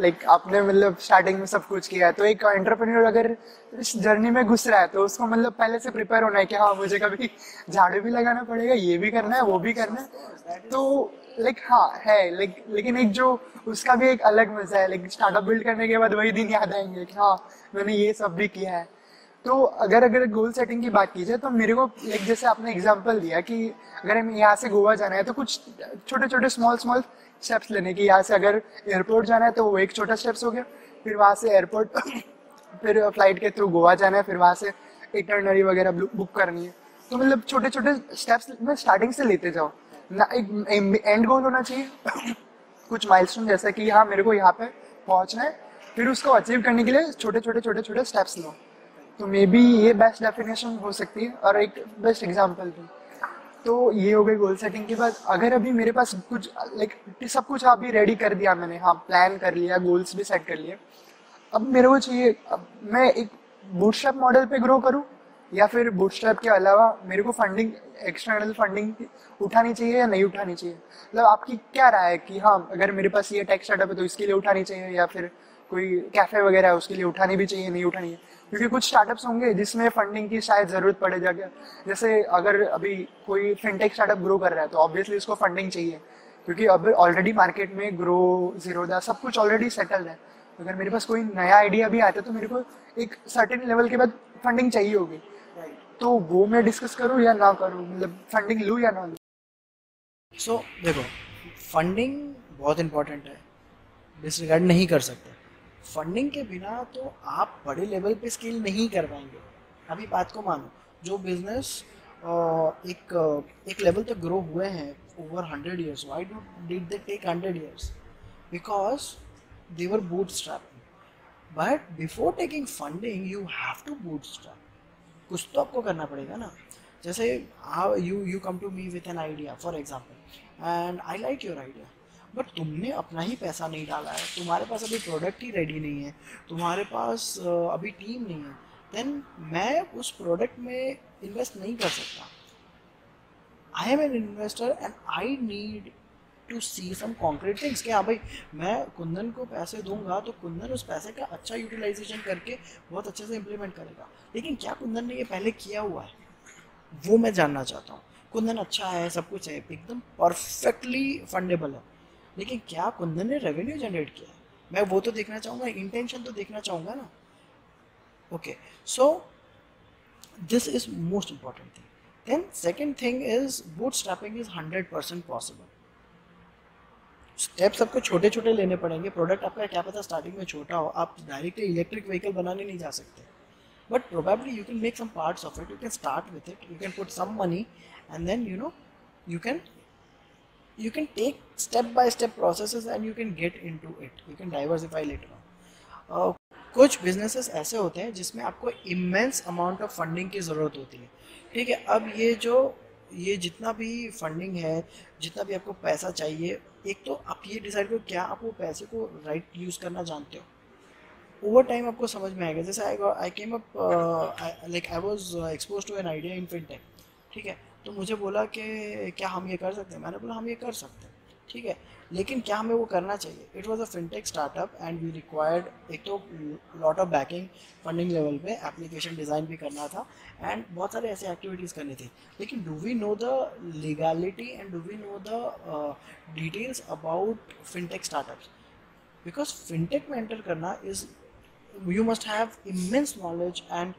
लाइक आपने मतलब स्टार्टिंग में सब कुछ किया है, तो एक एंटरप्रेन्योर अगर इस जर्नी में घुस रहा है तो उसको मतलब पहले से प्रिपेयर होना है कि हाँ मुझे कभी झाड़ू भी लगाना पड़ेगा, ये भी करना है, वो भी करना है। तो लाइक हाँ है, लेकिन एक जो उसका भी एक अलग मजा है। लाइक स्टार्टअप बिल्ड करने के बाद वही दिन याद आएंगे कि हाँ मैंने ये सब भी किया है। तो अगर गोल सेटिंग की बात की जाए तो मेरे को लाइक जैसे आपने एग्जांपल दिया कि अगर हमें यहाँ से गोवा जाना है तो कुछ छोटे छोटे स्मॉल स्टेप्स लेने की। यहाँ से अगर एयरपोर्ट जाना है तो वो एक छोटा स्टेप्स हो गया, फिर वहाँ से एयरपोर्ट फिर फ्लाइट के थ्रू गोवा जाना है, फिर वहाँ से इटरनरी वगैरह बुक करनी है। तो मतलब छोटे छोटे स्टेप्स में स्टार्टिंग से लेते जाओ ना, एक एंड गोल होना चाहिए कुछ माइलस्टोन जैसा कि हाँ मेरे को यहाँ पे पहुँचना है, फिर उसको अचीव करने के लिए छोटे छोटे स्टेप्स लो। तो मे बी ये बेस्ट डेफिनेशन हो सकती है और एक बेस्ट एग्जांपल भी। तो ये हो गई गोल सेटिंग के बाद। अगर अभी मेरे पास कुछ लाइक सब कुछ अभी रेडी कर दिया मैंने, हाँ प्लान कर लिया, गोल्स भी सेट कर लिए, अब मेरे को चाहिए अब मैं एक बूटस्ट्रैप मॉडल पे ग्रो करूँ या फिर बूटस्ट्रैप के अलावा मेरे को फंडिंग, एक्सटर्नल फंडिंग उठानी चाहिए या नहीं उठानी चाहिए? मतलब आपकी क्या राय है कि हाँ, अगर मेरे पास ये टेक स्टार्टअप है तो इसके लिए उठानी चाहिए, या फिर कोई कैफे वगैरह है उसके लिए उठानी भी चाहिए, नहीं उठानी है? क्योंकि कुछ स्टार्टअप्स होंगे जिसमें फंडिंग की शायद जरूरत पड़े जाके, जैसे अगर अभी कोई फिनटेक स्टार्टअप ग्रो कर रहा है तो ऑब्वियसली उसको फंडिंग चाहिए, क्योंकि अब ऑलरेडी मार्केट में ग्रो, जीरोदा सब कुछ ऑलरेडी सेटल्ड है। अगर मेरे पास कोई नया आइडिया भी आता है तो मेरे को एक सर्टेन लेवल के बाद फंडिंग चाहिए होगी। तो वो मैं डिस्कस करूँ या ना करूँ, मतलब फंडिंग लूँ या ना लूँ? सो देखो, फंडिंग बहुत इंपॉर्टेंट है, डिसरिगार्ड नहीं कर सकते। फंडिंग के बिना तो आप बड़े लेवल पे स्केल नहीं कर पाएंगे। अभी बात को मानो, जो बिजनेस एक लेवल तक ग्रो हुए हैं over 100 years, why did they take 100 years? Because they were bootstrapping. But before taking funding you have to bootstrap. कुछ तो आपको करना पड़ेगा ना। जैसे you come to me with an idea for example, and I like your idea, but तुमने अपना ही पैसा नहीं डाला है, तुम्हारे पास अभी प्रोडक्ट ही रेडी नहीं है, तुम्हारे पास अभी टीम नहीं है, देन मैं उस प्रोडक्ट में इन्वेस्ट नहीं कर सकता। I am an investor and I need to see some concrete things कि हाँ भाई, मैं कुंदन को पैसे दूंगा तो कुंदन उस पैसे का अच्छा यूटिलाइजेशन करके बहुत अच्छे से इम्प्लीमेंट करेगा। लेकिन क्या कुंदन ने ये पहले किया हुआ है, वो मैं जानना चाहता हूँ। कुंदन अच्छा है, सब कुछ है, एकदम परफेक्टली फंडेबल है, लेकिन क्या कुंदन ने रेवेन्यू जनरेट किया है? मैं वो तो देखना चाहूँगा, इंटेंशन तो देखना चाहूँगा ना। Okay, so this is most important thing. Then second thing is bootstrapping is 100% possible. Steps आपको छोटे छोटे लेने पड़ेंगे। प्रोडक्ट आपका क्या पता स्टार्टिंग में छोटा हो, आप डायरेक्टली इलेक्ट्रिक व्हीकल बनाने नहीं जा सकते, but probably you can make some parts of it. You can start with it, you can put some money, and then you can take step by step processes and you can get into it, you can diversify later on. कुछ बिजनेसेस ऐसे होते हैं जिसमें आपको इमेंस अमाउंट ऑफ फंडिंग की ज़रूरत होती है। ठीक है, अब ये जितना भी फंडिंग है, जितना भी आपको पैसा चाहिए, एक तो आप ये डिसाइड करो क्या आप वो पैसे को राइट यूज़ करना जानते हो। ओवर टाइम आपको समझ में आएगा। जैसे I came up, like I was expose to an idea in fintech. ठीक है, तो मुझे बोला कि क्या हम ये कर सकते हैं? मैंने बोला हम ये कर सकते हैं। ठीक है, लेकिन क्या हमें वो करना चाहिए? It was a fintech startup and we required एक तो lot of backing, funding level पे एप्लीकेशन डिज़ाइन भी करना था एंड बहुत सारे ऐसे एक्टिविटीज़ करनी थी। लेकिन do we know the legality and do we know the details about fintech startups? Because fintech में एंटर करना is, you must have immense knowledge and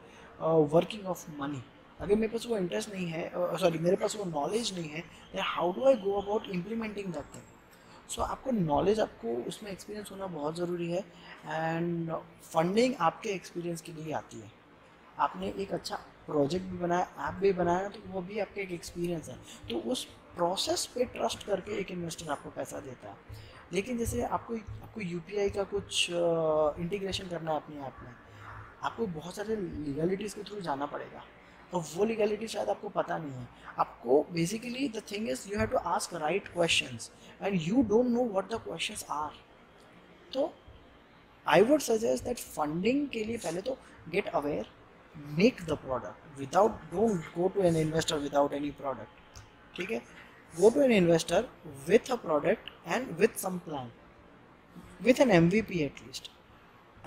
working of money. अगर मेरे पास वो इंटरेस्ट नहीं है, सॉरी मेरे पास वो नॉलेज नहीं है, then how do I go about implementing that thing? सो आपको नॉलेज, आपको उसमें एक्सपीरियंस होना बहुत ज़रूरी है। एंड फंडिंग आपके एक्सपीरियंस के लिए आती है। आपने एक अच्छा प्रोजेक्ट भी बनाया, ऐप भी बनाया, तो वो भी आपका एक एक्सपीरियंस है। तो उस प्रोसेस पे ट्रस्ट करके एक इन्वेस्टर आपको पैसा देता है। लेकिन जैसे आपको यूपीआई का कुछ इंटीग्रेशन करना है अपने ऐप में, आपको बहुत सारे लीगलिटीज़ के थ्रू जाना पड़ेगा, और वो लीगलिटी शायद आपको पता नहीं है। आपको basically the thing is you have to ask right questions and you don't know what the questions are. तो I would suggest that funding के लिए पहले तो get aware, make the product without, don't go to an investor without any product. ठीक है, go to an investor with a product and with some plan, with an MVP at least,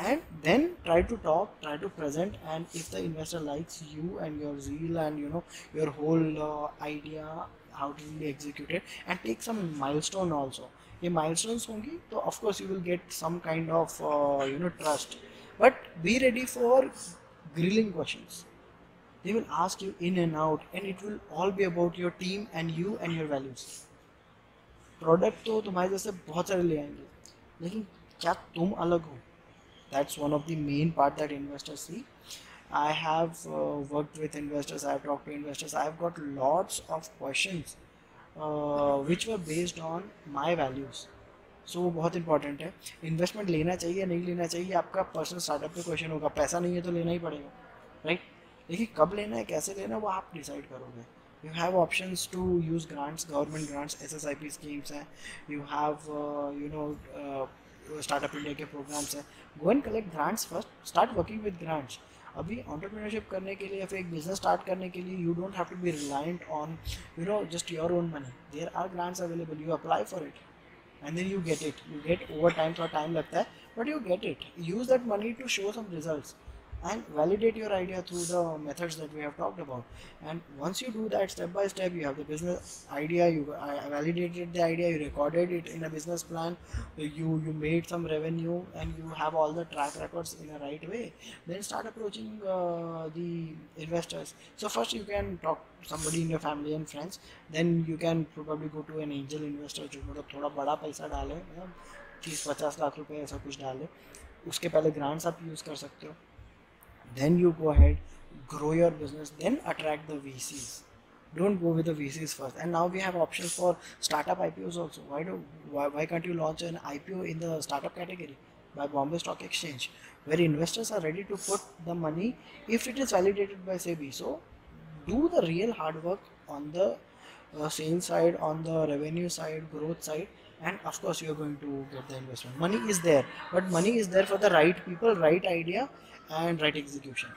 and then try to talk, try to present, and if the investor likes you and your zeal and your whole idea, how to really execute it, and take some milestone also. ये milestones होंगी तो of course you will get some kind of trust, but be ready for grilling questions. They will ask you in and out, and it will all be about your team and you and your values. Product तो तुम्हारे जैसे बहुत सारे ले आएंगे, लेकिन क्या तुम अलग हो? That's one of the main part that investors see. I have worked with investors, I have talked to investors, I have got lots of questions which were based on my values. सो वो बहुत इंपॉर्टेंट है। इन्वेस्टमेंट लेना चाहिए नहीं लेना चाहिए, आपका पर्सनल स्टार्टअप पे क्वेश्चन होगा। पैसा नहीं है तो लेना ही पड़ेगा, राइट? लेकिन कब लेना है, कैसे लेना है, वो आप डिसाइड करोगे। You have options to use grants, government grants, SSIP schemes हैं, यू हैव स्टार्टअप इंडिया के प्रोग्राम्स हैं। Go and collect grants first, start working with grants. अभी एंटरप्रेन्योरशिप करने के लिए या फिर एक बिजनेस स्टार्ट करने के लिए you don't have to be reliant on just your own money. There are grants available, you apply for it and then you get over time. थोड़ा टाइम लगता है but you get it. Use that money to show some results and validate your idea through the methods that we have talked about. And once you do that step by step, you have the business idea, you validated the idea, you recorded it in a business plan, you made some revenue, and you have all the track records in a right way. Then start approaching the investors. So first you can talk to somebody in your family and friends, then you can probably go to an angel investor जो मतलब थोड़ा बड़ा पैसा डाले, 30-50 लाख रुपए ऐसा कुछ डाले. उसके पहले ग्रांट्स आप यूज़ कर सकते हो. Then you go ahead, grow your business, then attract the VCs. Don't go with the VCs first. And now we have options for startup IPOs also. Why can't you launch an IPO in the startup category by Bombay Stock Exchange, where investors are ready to put the money if it is validated by SEBI. So do the real hard work on the sales side, on the revenue side, growth side, and of course you are going to get the investment. Money is there, but money is there for the right people, right idea and right execution.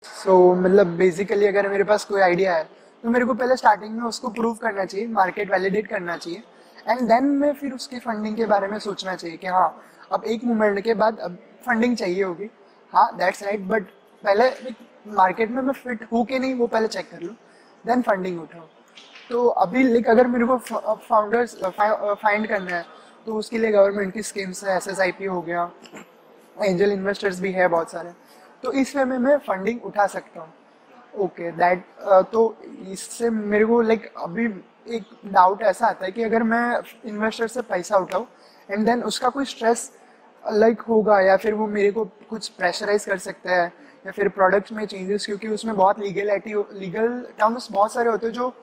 सो मतलब बेसिकली अगर मेरे पास कोई आइडिया है तो मेरे को पहले स्टार्टिंग में उसको प्रूव करना चाहिए, मार्केट वैलिडेट करना चाहिए, एंड देन मैं फिर उसकी फंडिंग के बारे में सोचना चाहिए कि हाँ अब एक मोमेंट के बाद अब फंडिंग चाहिए होगी. हाँ दैट्स राइट, बट पहले मार्केट में मैं फिट हूँ कि नहीं वो पहले चेक कर लूँ, देन फंडिंग उठाओ. तो अभी लाइक अगर मेरे को फाउंडर्स फाइंड करना है तो उसके लिए गवर्नमेंट की स्कीम्स है, SSIP हो गया, एंजल इन्वेस्टर्स भी है बहुत सारे, तो इस वे में मैं फंडिंग उठा सकता हूँ. ओके दैट तो इससे मेरे को लाइक अभी एक डाउट ऐसा आता है कि अगर मैं इन्वेस्टर से पैसा उठाऊँ एंड देन उसका कोई स्ट्रेस लाइक होगा या फिर वो मेरे को कुछ प्रेशराइज कर सकता है या फिर प्रोडक्ट में चेंजेस, क्योंकि उसमें बहुत लीगल टर्म्स बहुत सारे होते हैं जो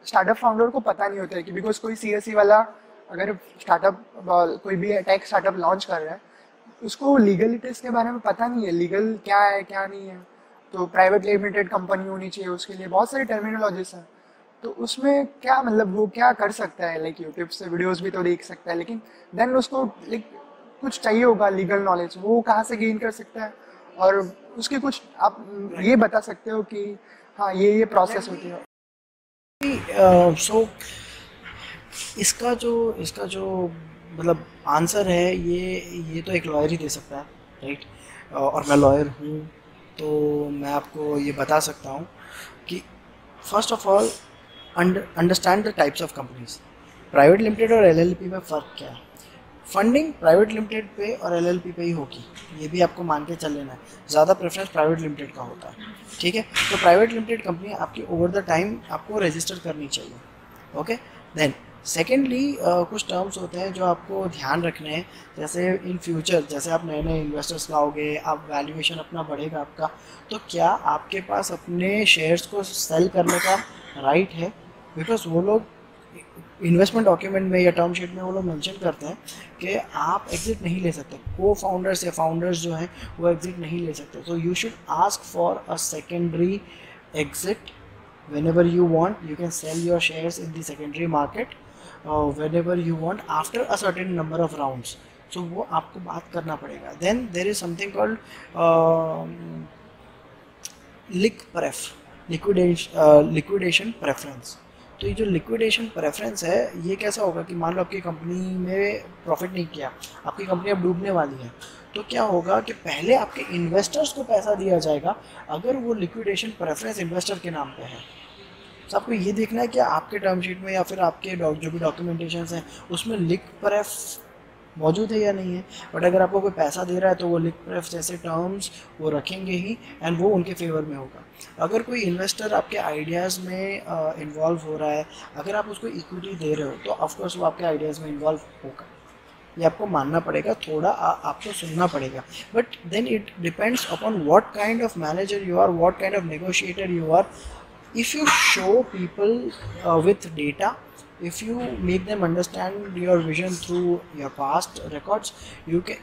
स्टार्टअप फाउंडर को पता नहीं होता है. कि बिकॉज कोई CSE वाला अगर स्टार्टअप कोई भी टेक स्टार्टअप लॉन्च कर रहा है उसको लीगलिटीज के बारे में पता नहीं है, लीगल क्या है क्या नहीं है. तो प्राइवेट लिमिटेड कंपनी होनी चाहिए, उसके लिए बहुत सारी टर्मिनोलॉजीज हैं. तो उसमें क्या मतलब वो क्या कर सकता है, लाइक यूट्यूब से वीडियोस भी तो देख सकता है, लेकिन देन उसको लाइक कुछ चाहिए होगा लीगल नॉलेज, वो कहाँ से गेन कर सकता है. और उसके कुछ आप ये बता सकते हो कि हाँ ये प्रोसेस होती है. सो इसका जो मतलब आंसर है ये तो एक लॉयर ही दे सकता है, राइट. और मैं लॉयर हूँ तो मैं आपको ये बता सकता हूँ कि first of all understand the types of companies. Private limited और LLP में फ़र्क क्या है. फंडिंग प्राइवेट लिमिटेड पे और LLP पे ही होगी, ये भी आपको मान के चल लेना है. ज़्यादा प्रेफरेंस प्राइवेट लिमिटेड का होता है, ठीक है. तो प्राइवेट लिमिटेड कंपनी आपकी ओवर द टाइम आपको रजिस्टर करनी चाहिए. ओके. देन सेकेंडली कुछ टर्म्स होते हैं जो आपको ध्यान रखने हैं. जैसे इन फ्यूचर जैसे आप नए नए इन्वेस्टर्स लाओगे, आप वैल्यूएशन अपना बढ़ेगा आपका, तो क्या आपके पास अपने शेयर्स को सेल करने का राइट है. बिकॉज वो लोग इन्वेस्टमेंट डॉक्यूमेंट में या टर्म शीट में वो लोग मेंशन करते हैं कि आप एग्जिट नहीं ले सकते. को फाउंडर्स या फाउंडर्स जो हैं वो एग्जिट नहीं ले सकते. तो you should ask for a secondary exit whenever you want. You can sell your shares in the secondary market whenever you want after a certain number of rounds. So वो आपको बात करना पड़ेगा. Then there is something called liquidation preference. तो ये जो लिक्विडेशन प्रेफरेंस है ये कैसा होगा कि मान लो आपकी कंपनी में प्रॉफिट नहीं किया, आपकी कंपनी अब डूबने वाली है, तो क्या होगा कि पहले आपके इन्वेस्टर्स को पैसा दिया जाएगा अगर वो लिक्विडेशन प्रेफरेंस इन्वेस्टर के नाम पे है. तो आपको ये देखना है कि आपके टर्म शीट में या फिर आपके जो भी डॉक्यूमेंटेशन हैं उसमें लिक प्रेफ मौजूद है या नहीं है. बट अगर आपको कोई पैसा दे रहा है तो वो लिक प्रेफ जैसे टर्म्स वो रखेंगे ही एंड वो उनके फेवर में होगा. अगर कोई इन्वेस्टर आपके आइडियाज़ में इन्वॉल्व हो रहा है, अगर आप उसको इक्विटी दे रहे हो तो ऑफकोर्स वो आपके आइडियाज़ में इन्वॉल्व होगा. ये आपको मानना पड़ेगा, थोड़ा आपको सुनना पड़ेगा. But then it depends upon what kind of manager you are, what kind of negotiator you are. If you show people with data, if you make them understand your vision through your past records, you can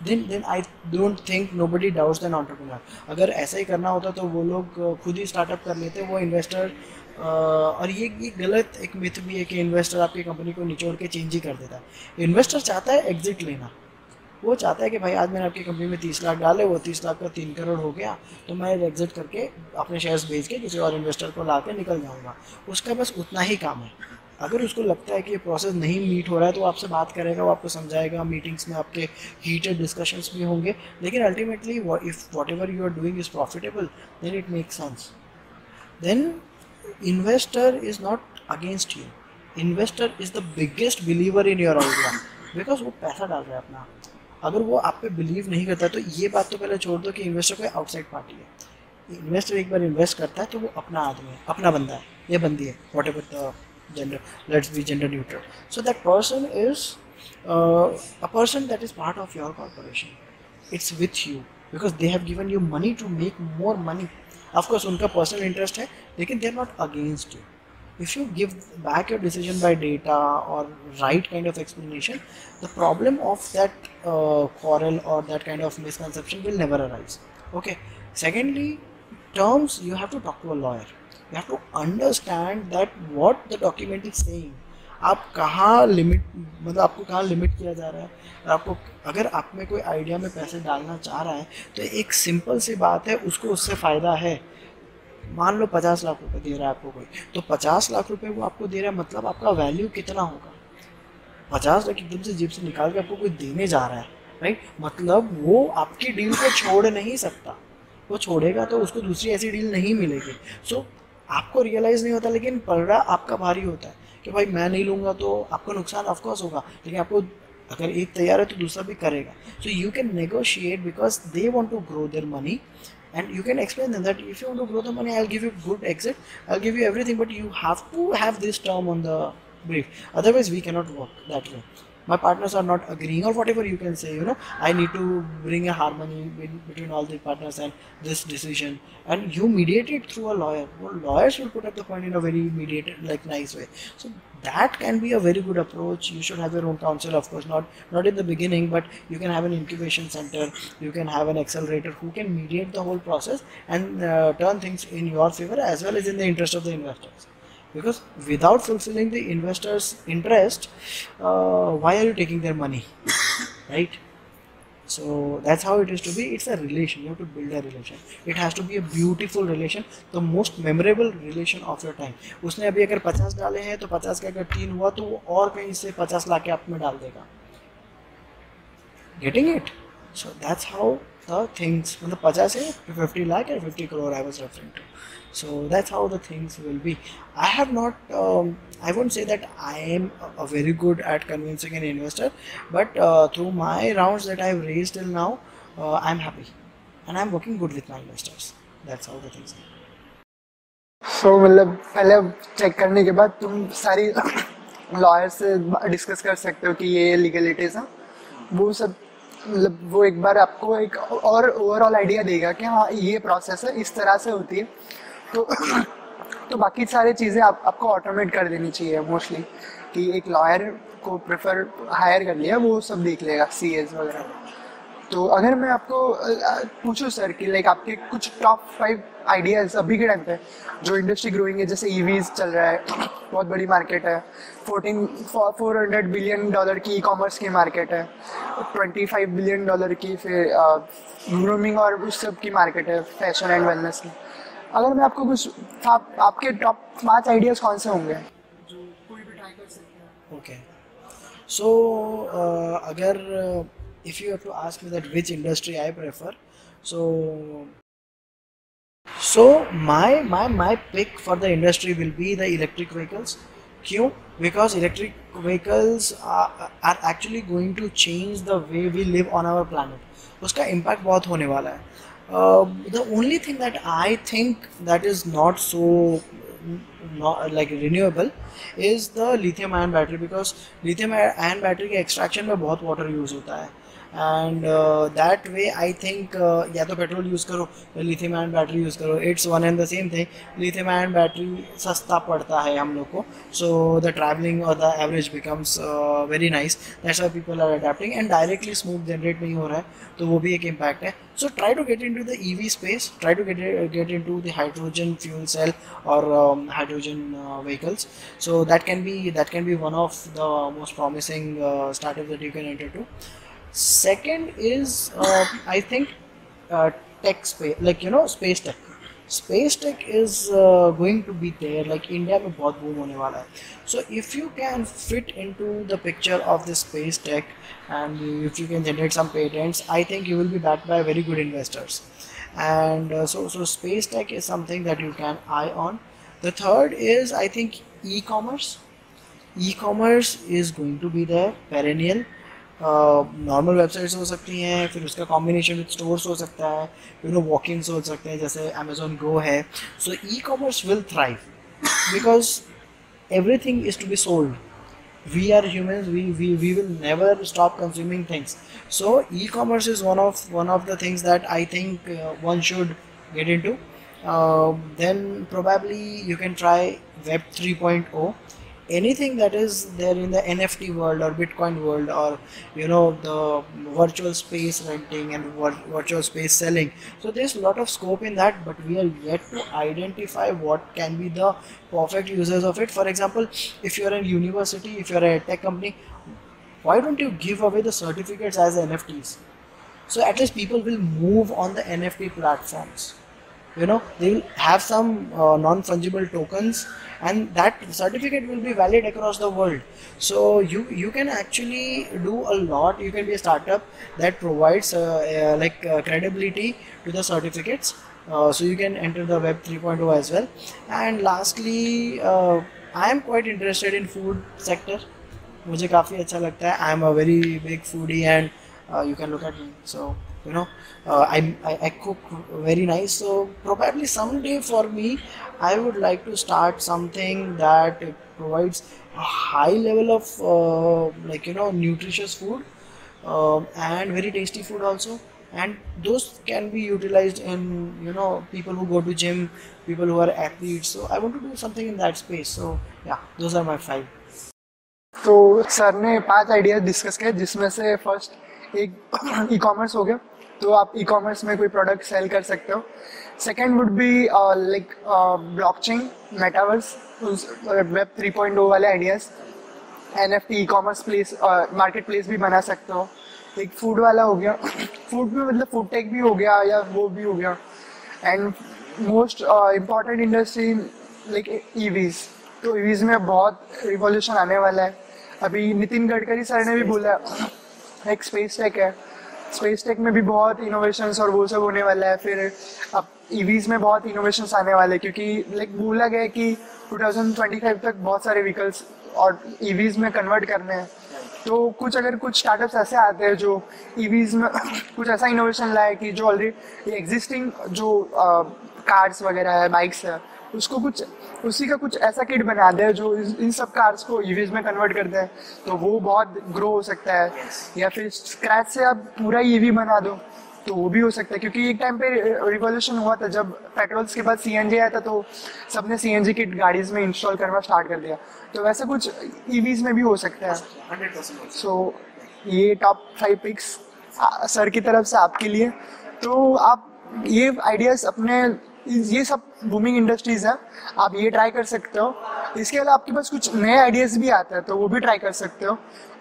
then I don't think nobody doubts an entrepreneur. अगर ऐसा ही करना होता तो वो लोग खुद ही स्टार्टअप कर लेते. वो इन्वेस्टर और ये गलत एक मिथ भी है कि इन्वेस्टर आपकी कंपनी को निचोड़ के चेंज ही कर देता है. इन्वेस्टर चाहता है एग्जिट लेना, वो चाहता है कि भाई आज मैंने आपकी कंपनी में 30 लाख डाले, वो 30 लाख का 3 करोड़ हो गया, तो मैं एग्जिट करके अपने शेयर्स बेच के किसी और इन्वेस्टर को ला के निकल जाऊँगा। उसका बस उतना ही काम है। अगर उसको लगता है कि ये प्रोसेस नहीं मीट हो रहा है तो वो आपसे बात करेगा, वो आपको समझाएगा, मीटिंग्स में आपके हीटेड डिस्कशंस भी होंगे, लेकिन ultimately if whatever you are doing is profitable then it makes sense. Then investor is not against you, investor is the biggest believer in your idea, because वो पैसा डाल रहा है अपना। अगर वो आप पे बिलीव नहीं करता तो ये बात तो पहले छोड़ दो कि इन्वेस्टर कोई आउटसाइड पार्टी है। इन्वेस्टर एक बार इन्वेस्ट करता है तो वो अपना आदमी है, अपना बंदा है, ये बंदी है, what ever the gender, let's be gender neutral. So that person is a person that is part of your corporation. It's with you because they have given you money to make more money. Of course उनका personal interest है, लेकिन they are not against you. If you give back your decision by data or right kind of explanation, the problem of that quarrel or that kind of misconception will never arise. Okay. Secondly, terms you have to talk to a lawyer. You have to understand that what the document is saying. आप कहाँ लिमिट, मतलब आपको कहाँ लिमिट किया जा रहा है। और आपको अगर आप में कोई आइडिया में पैसे डालना चाह रहा है तो एक सिंपल सी बात है, उसको उससे फ़ायदा है। मान लो 50 लाख रुपए दे रहा है आपको कोई, तो 50 लाख रुपए वो आपको दे रहा है, मतलब आपका वैल्यू कितना होगा। 50 लाख एकदम से जेब से निकाल के आपको कोई देने जा रहा है, राइट, मतलब वो आपकी डील को छोड़ नहीं सकता। वो छोड़ेगा तो उसको दूसरी ऐसी डील नहीं मिलेगी। सो आपको रियलाइज़ नहीं होता, लेकिन पलड़ा आपका भारी होता है कि भाई मैं नहीं लूँगा तो आपको नुकसान ऑफकोर्स होगा, लेकिन आपको अगर एक तैयार है तो दूसरा भी करेगा। So you can negotiate because they want to grow their money and you can explain them that if you want to grow the money, I'll give you good exit, I'll give you everything, but you have to have this term on the brief, otherwise we cannot work that way. My partners are not agreeing or whatever you can say, I need to bring a harmony between all the partners and this decision, and you mediate it through a lawyer. Well, lawyers will put up the point in a very mediated, like, nice way. So that can be a very good approach. You should have your own counsel, of course, not in the beginning, but you can have an incubation center, you can have an accelerator who can mediate the whole process and turn things in your favor as well as in the interest of the investors. Because without fulfilling the investors' interest, why are you taking their money, right? So that's how it is to be. It's a relation. You have to build a relation. It has to be a beautiful relation, the most memorable relation of your time. उसने अभी अगर 50 डाले हैं तो 50 का अगर 3 हुआ तो वो और कहीं से 50 लाख के आप में डाल देगा. Getting it? So that's how the things, मतलब 50 है 50 lakh and 50 crore I was referring to. So that's how the things will be. I have not, I won't say that I am a very good at convincing an investor, but through my rounds that I have raised till now, I'm happy and I'm working good with my investors. That's how the things are. So मतलब पहले चेक करने के बाद तुम सारी लॉयर से डिस्कस कर सकते हो कि ये लीगलिटीज हैं, वो सब, मतलब वो एक बार आपको एक और ओवरऑल आइडिया देगा कि हाँ ये प्रोसेस है, इस तरह से होती है। तो बाकी सारी चीज़ें आपको ऑटोमेट कर देनी चाहिए मोस्टली, कि एक लॉयर को प्रेफर हायर कर लिया, वो सब देख लेगा, सीएस वगैरह। तो अगर मैं आपको पूछूं सर कि लाइक आपके कुछ टॉप 5 आइडियाज़ अभी के टाइम पे जो इंडस्ट्री ग्रोइंग है, जैसे ईवीज चल रहा है, बहुत बड़ी मार्केट है, $400 बिलियन की ई कॉमर्स की मार्केट है, $25 बिलियन की फिर ग्रूमिंग और उस सब की मार्केट है, फैशन एंड वेलनेस की। अगर मैं आपको कुछ आपके टॉप 5 आइडियाज़ कौन से होंगे जो कोई भी ट्राई कर सकता है? Okay. So अगर if you have to ask me that which industry I prefer, so my pick for the industry will be the electric vehicles. क्यों? Because electric vehicles are actually going to change the way we live on our planet. उसका impact बहुत होने वाला है. The only thing that I think that is not so like renewable is the lithium ion battery, because lithium ion battery के extraction में बहुत water use होता है, and that way I think या तो पेट्रोल यूज़ करो या लिथियम आयन बैटरी यूज़ करो, it's one and the same thing. Lithium ion battery सस्ता पड़ता है हम लोग को, सो द ट्रैवलिंग और the average becomes very nice. That's why people are adapting, and directly smoke generate नहीं हो रहा है, तो वो भी एक इम्पैक्ट है. So try to get into the EV space, try to get into the hydrogen fuel cell और hydrogen vehicles. So that can be one of the most promising startups that you can enter to. Second is I think tech space, like space tech. Space tech is going to be there, like India में बहुत boom होने वाला है. So if you can fit into the picture of the space tech and if you can generate some patents, I think you will be backed by very good investors. And so space tech is something that you can eye on. The third is I think e-commerce. E-commerce is going to be there perennial. Normal websites हो सकती हैं, फिर उसका कॉम्बिनेशन विद स्टोर्स हो सकता है, वॉक-इन्स हो सकते हैं जैसे अमेजोन गो है. So e commerce will thrive because everything is to be sold. We are humans, we will never stop consuming things. So e-commerce is one of the things that I think one should get into. Then probably you can try web 3.0. Anything that is there in the NFT world or Bitcoin world, or the virtual space renting and virtual space selling. So there's a lot of scope in that, but we are yet to identify what can be the perfect users of it. For example, if you're in university, if you're a tech company, why don't you give away the certificates as NFTs? So at least people will move on the NFT platforms. They will have some non-fungible tokens, and that certificate will be valid across the world. So you can actually do a lot. You can be a startup that provides credibility to the certificates. So you can enter the web 3.0 as well. And lastly, I am quite interested in food sector. मुझे काफ़ी अच्छा लगता है. I am a very big foodie, and you can look at me. So I cook very nice. So probably someday for me, I would like to start something that provides a high level of nutritious food and very tasty food also. And those can be utilized in people who go to gym, people who are athletes. So I want to do something in that space. So yeah, those are my 5. तो सर ने 5 आइडिया डिस्कस किए, जिसमें से फर्स्ट एक ई कॉमर्स हो गया, तो आप ई कॉमर्स में कोई प्रोडक्ट सेल कर सकते हो. Second would be like blockchain, metaverse, web 3.0 वाले ideas, NFT, e commerce place, market place भी बना सकते हो. एक फूड वाला हो गया, फूड में मतलब फूड टेक भी हो गया या वो भी हो गया. And most important industry like EVs. तो ईवीज़ में बहुत रिवॉल्यूशन आने वाला है. अभी नितिन गडकरी सर ने भी बोला, एक स्पेस टेक है, स्पेस टेक में भी बहुत इनोवेशंस और वो सब होने वाला है. फिर अब ईवीज़ में बहुत इनोवेशंस आने वाले हैं, क्योंकि लाइक बोला गया है कि 2025 तक बहुत सारे व्हीकल्स और ईवीज़ में कन्वर्ट करने हैं. तो कुछ स्टार्टअप्स ऐसे आते हैं जो ईवीज़ में कुछ ऐसा इनोवेशन लाए कि जो ऑलरेडी एग्जिस्टिंग जो कार्स वगैरह है, बाइक्स है, उसको उसी का कुछ ऐसा किट बना दे जो इन सब कार्स को ईवीज़ में कन्वर्ट कर दे. तो वो बहुत ग्रो हो सकता है. या फिर स्क्रैच से आप पूरा ईवी बना दो, तो वो भी हो सकता है. क्योंकि एक टाइम पे रिवॉल्यूशन हुआ था जब पेट्रोल्स के बाद CNG आया था, तो सबने CNG किट गाड़ीज़ में इंस्टॉल करना स्टार्ट कर दिया. तो वैसे कुछ ईवीज़ में भी हो सकता है. 100%. सो ये टॉप 5 पिक्स सर की तरफ से आपके लिए. तो आप ये आइडियाज़ अपने, ये सब बूमिंग इंडस्ट्रीज है, आप ये ट्राई कर सकते हो. इसके अलावा आपके पास कुछ नए आइडियाज़ भी आते हैं, तो वो भी ट्राई कर सकते हो.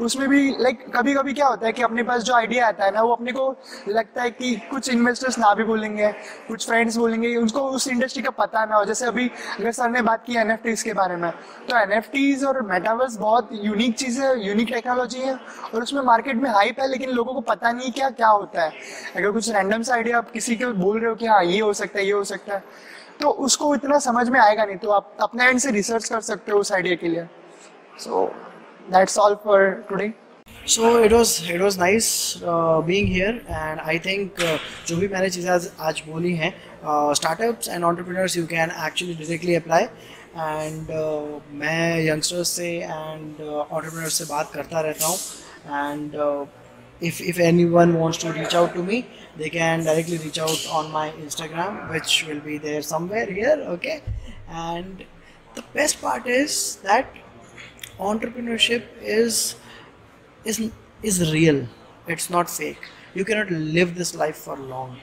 उसमें भी लाइक कभी कभी क्या होता है कि अपने पास जो आइडिया आता है ना, वो अपने को लगता है कि कुछ इन्वेस्टर्स ना भी बोलेंगे, कुछ फ्रेंड्स बोलेंगे, उनको उस इंडस्ट्री का पता ना हो. जैसे अभी अगर सर ने बात की NFTs के बारे में, तो NFTs और मेटावर्स बहुत यूनिक चीज़ है, यूनिक टेक्नोलॉजी है, और उसमें मार्केट में हाइप है, लेकिन लोगों को पता नहीं क्या क्या होता है. अगर कुछ रैंडम सा आइडिया आप किसी को बोल रहे हो कि हाँ ये हो सकता है, ये हो सकता है, तो उसको इतना समझ में आएगा नहीं. तो आप अपने एंड से रिसर्च कर सकते हो उस आइडिया के लिए. So that's all for today. So it was nice being here, and I think जो भी मैंने चीज़ें आज बोली हैं, startups and entrepreneurs you can actually directly apply. And मैं youngsters से and entrepreneurs से बात करता रहता हूँ. And if anyone wants to reach out to me, they can directly reach out on my Instagram, which will be there somewhere here. Okay. And the best part is that entrepreneurship is real. It's not fake. You cannot live this life for long.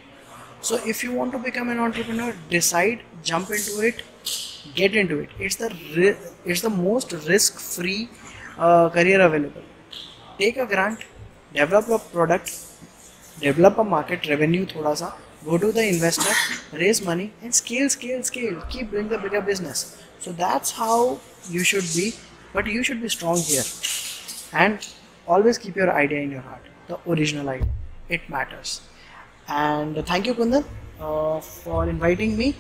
So if you want to become an entrepreneur, decide, jump into it, get into it. It's the most risk-free career available. Take a grant, develop a product, develop a market revenue thoda sa, go to the investor, raise money and scale, keep doing the bigger business. So that's how you should be, but you should be strong here and always keep your idea in your heart, the original idea, it matters. And thank you Kundan for inviting me.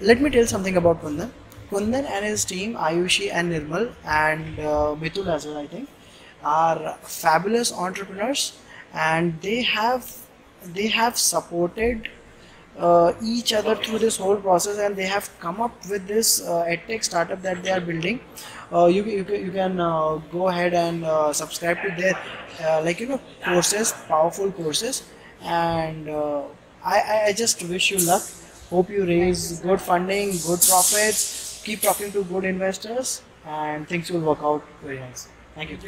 Let me tell something about Kundan. Kundan and his team, Ayushi and Nirmal and Mitul as well, I think, are fabulous entrepreneurs, and they have supported each other through this whole process, and they have come up with this edtech startup that they are building. You can go ahead and subscribe to their courses, powerful courses, and I just wish you luck. Hope you raise good funding, good profits, keep talking to good investors, and things will work out very nice. Thank you.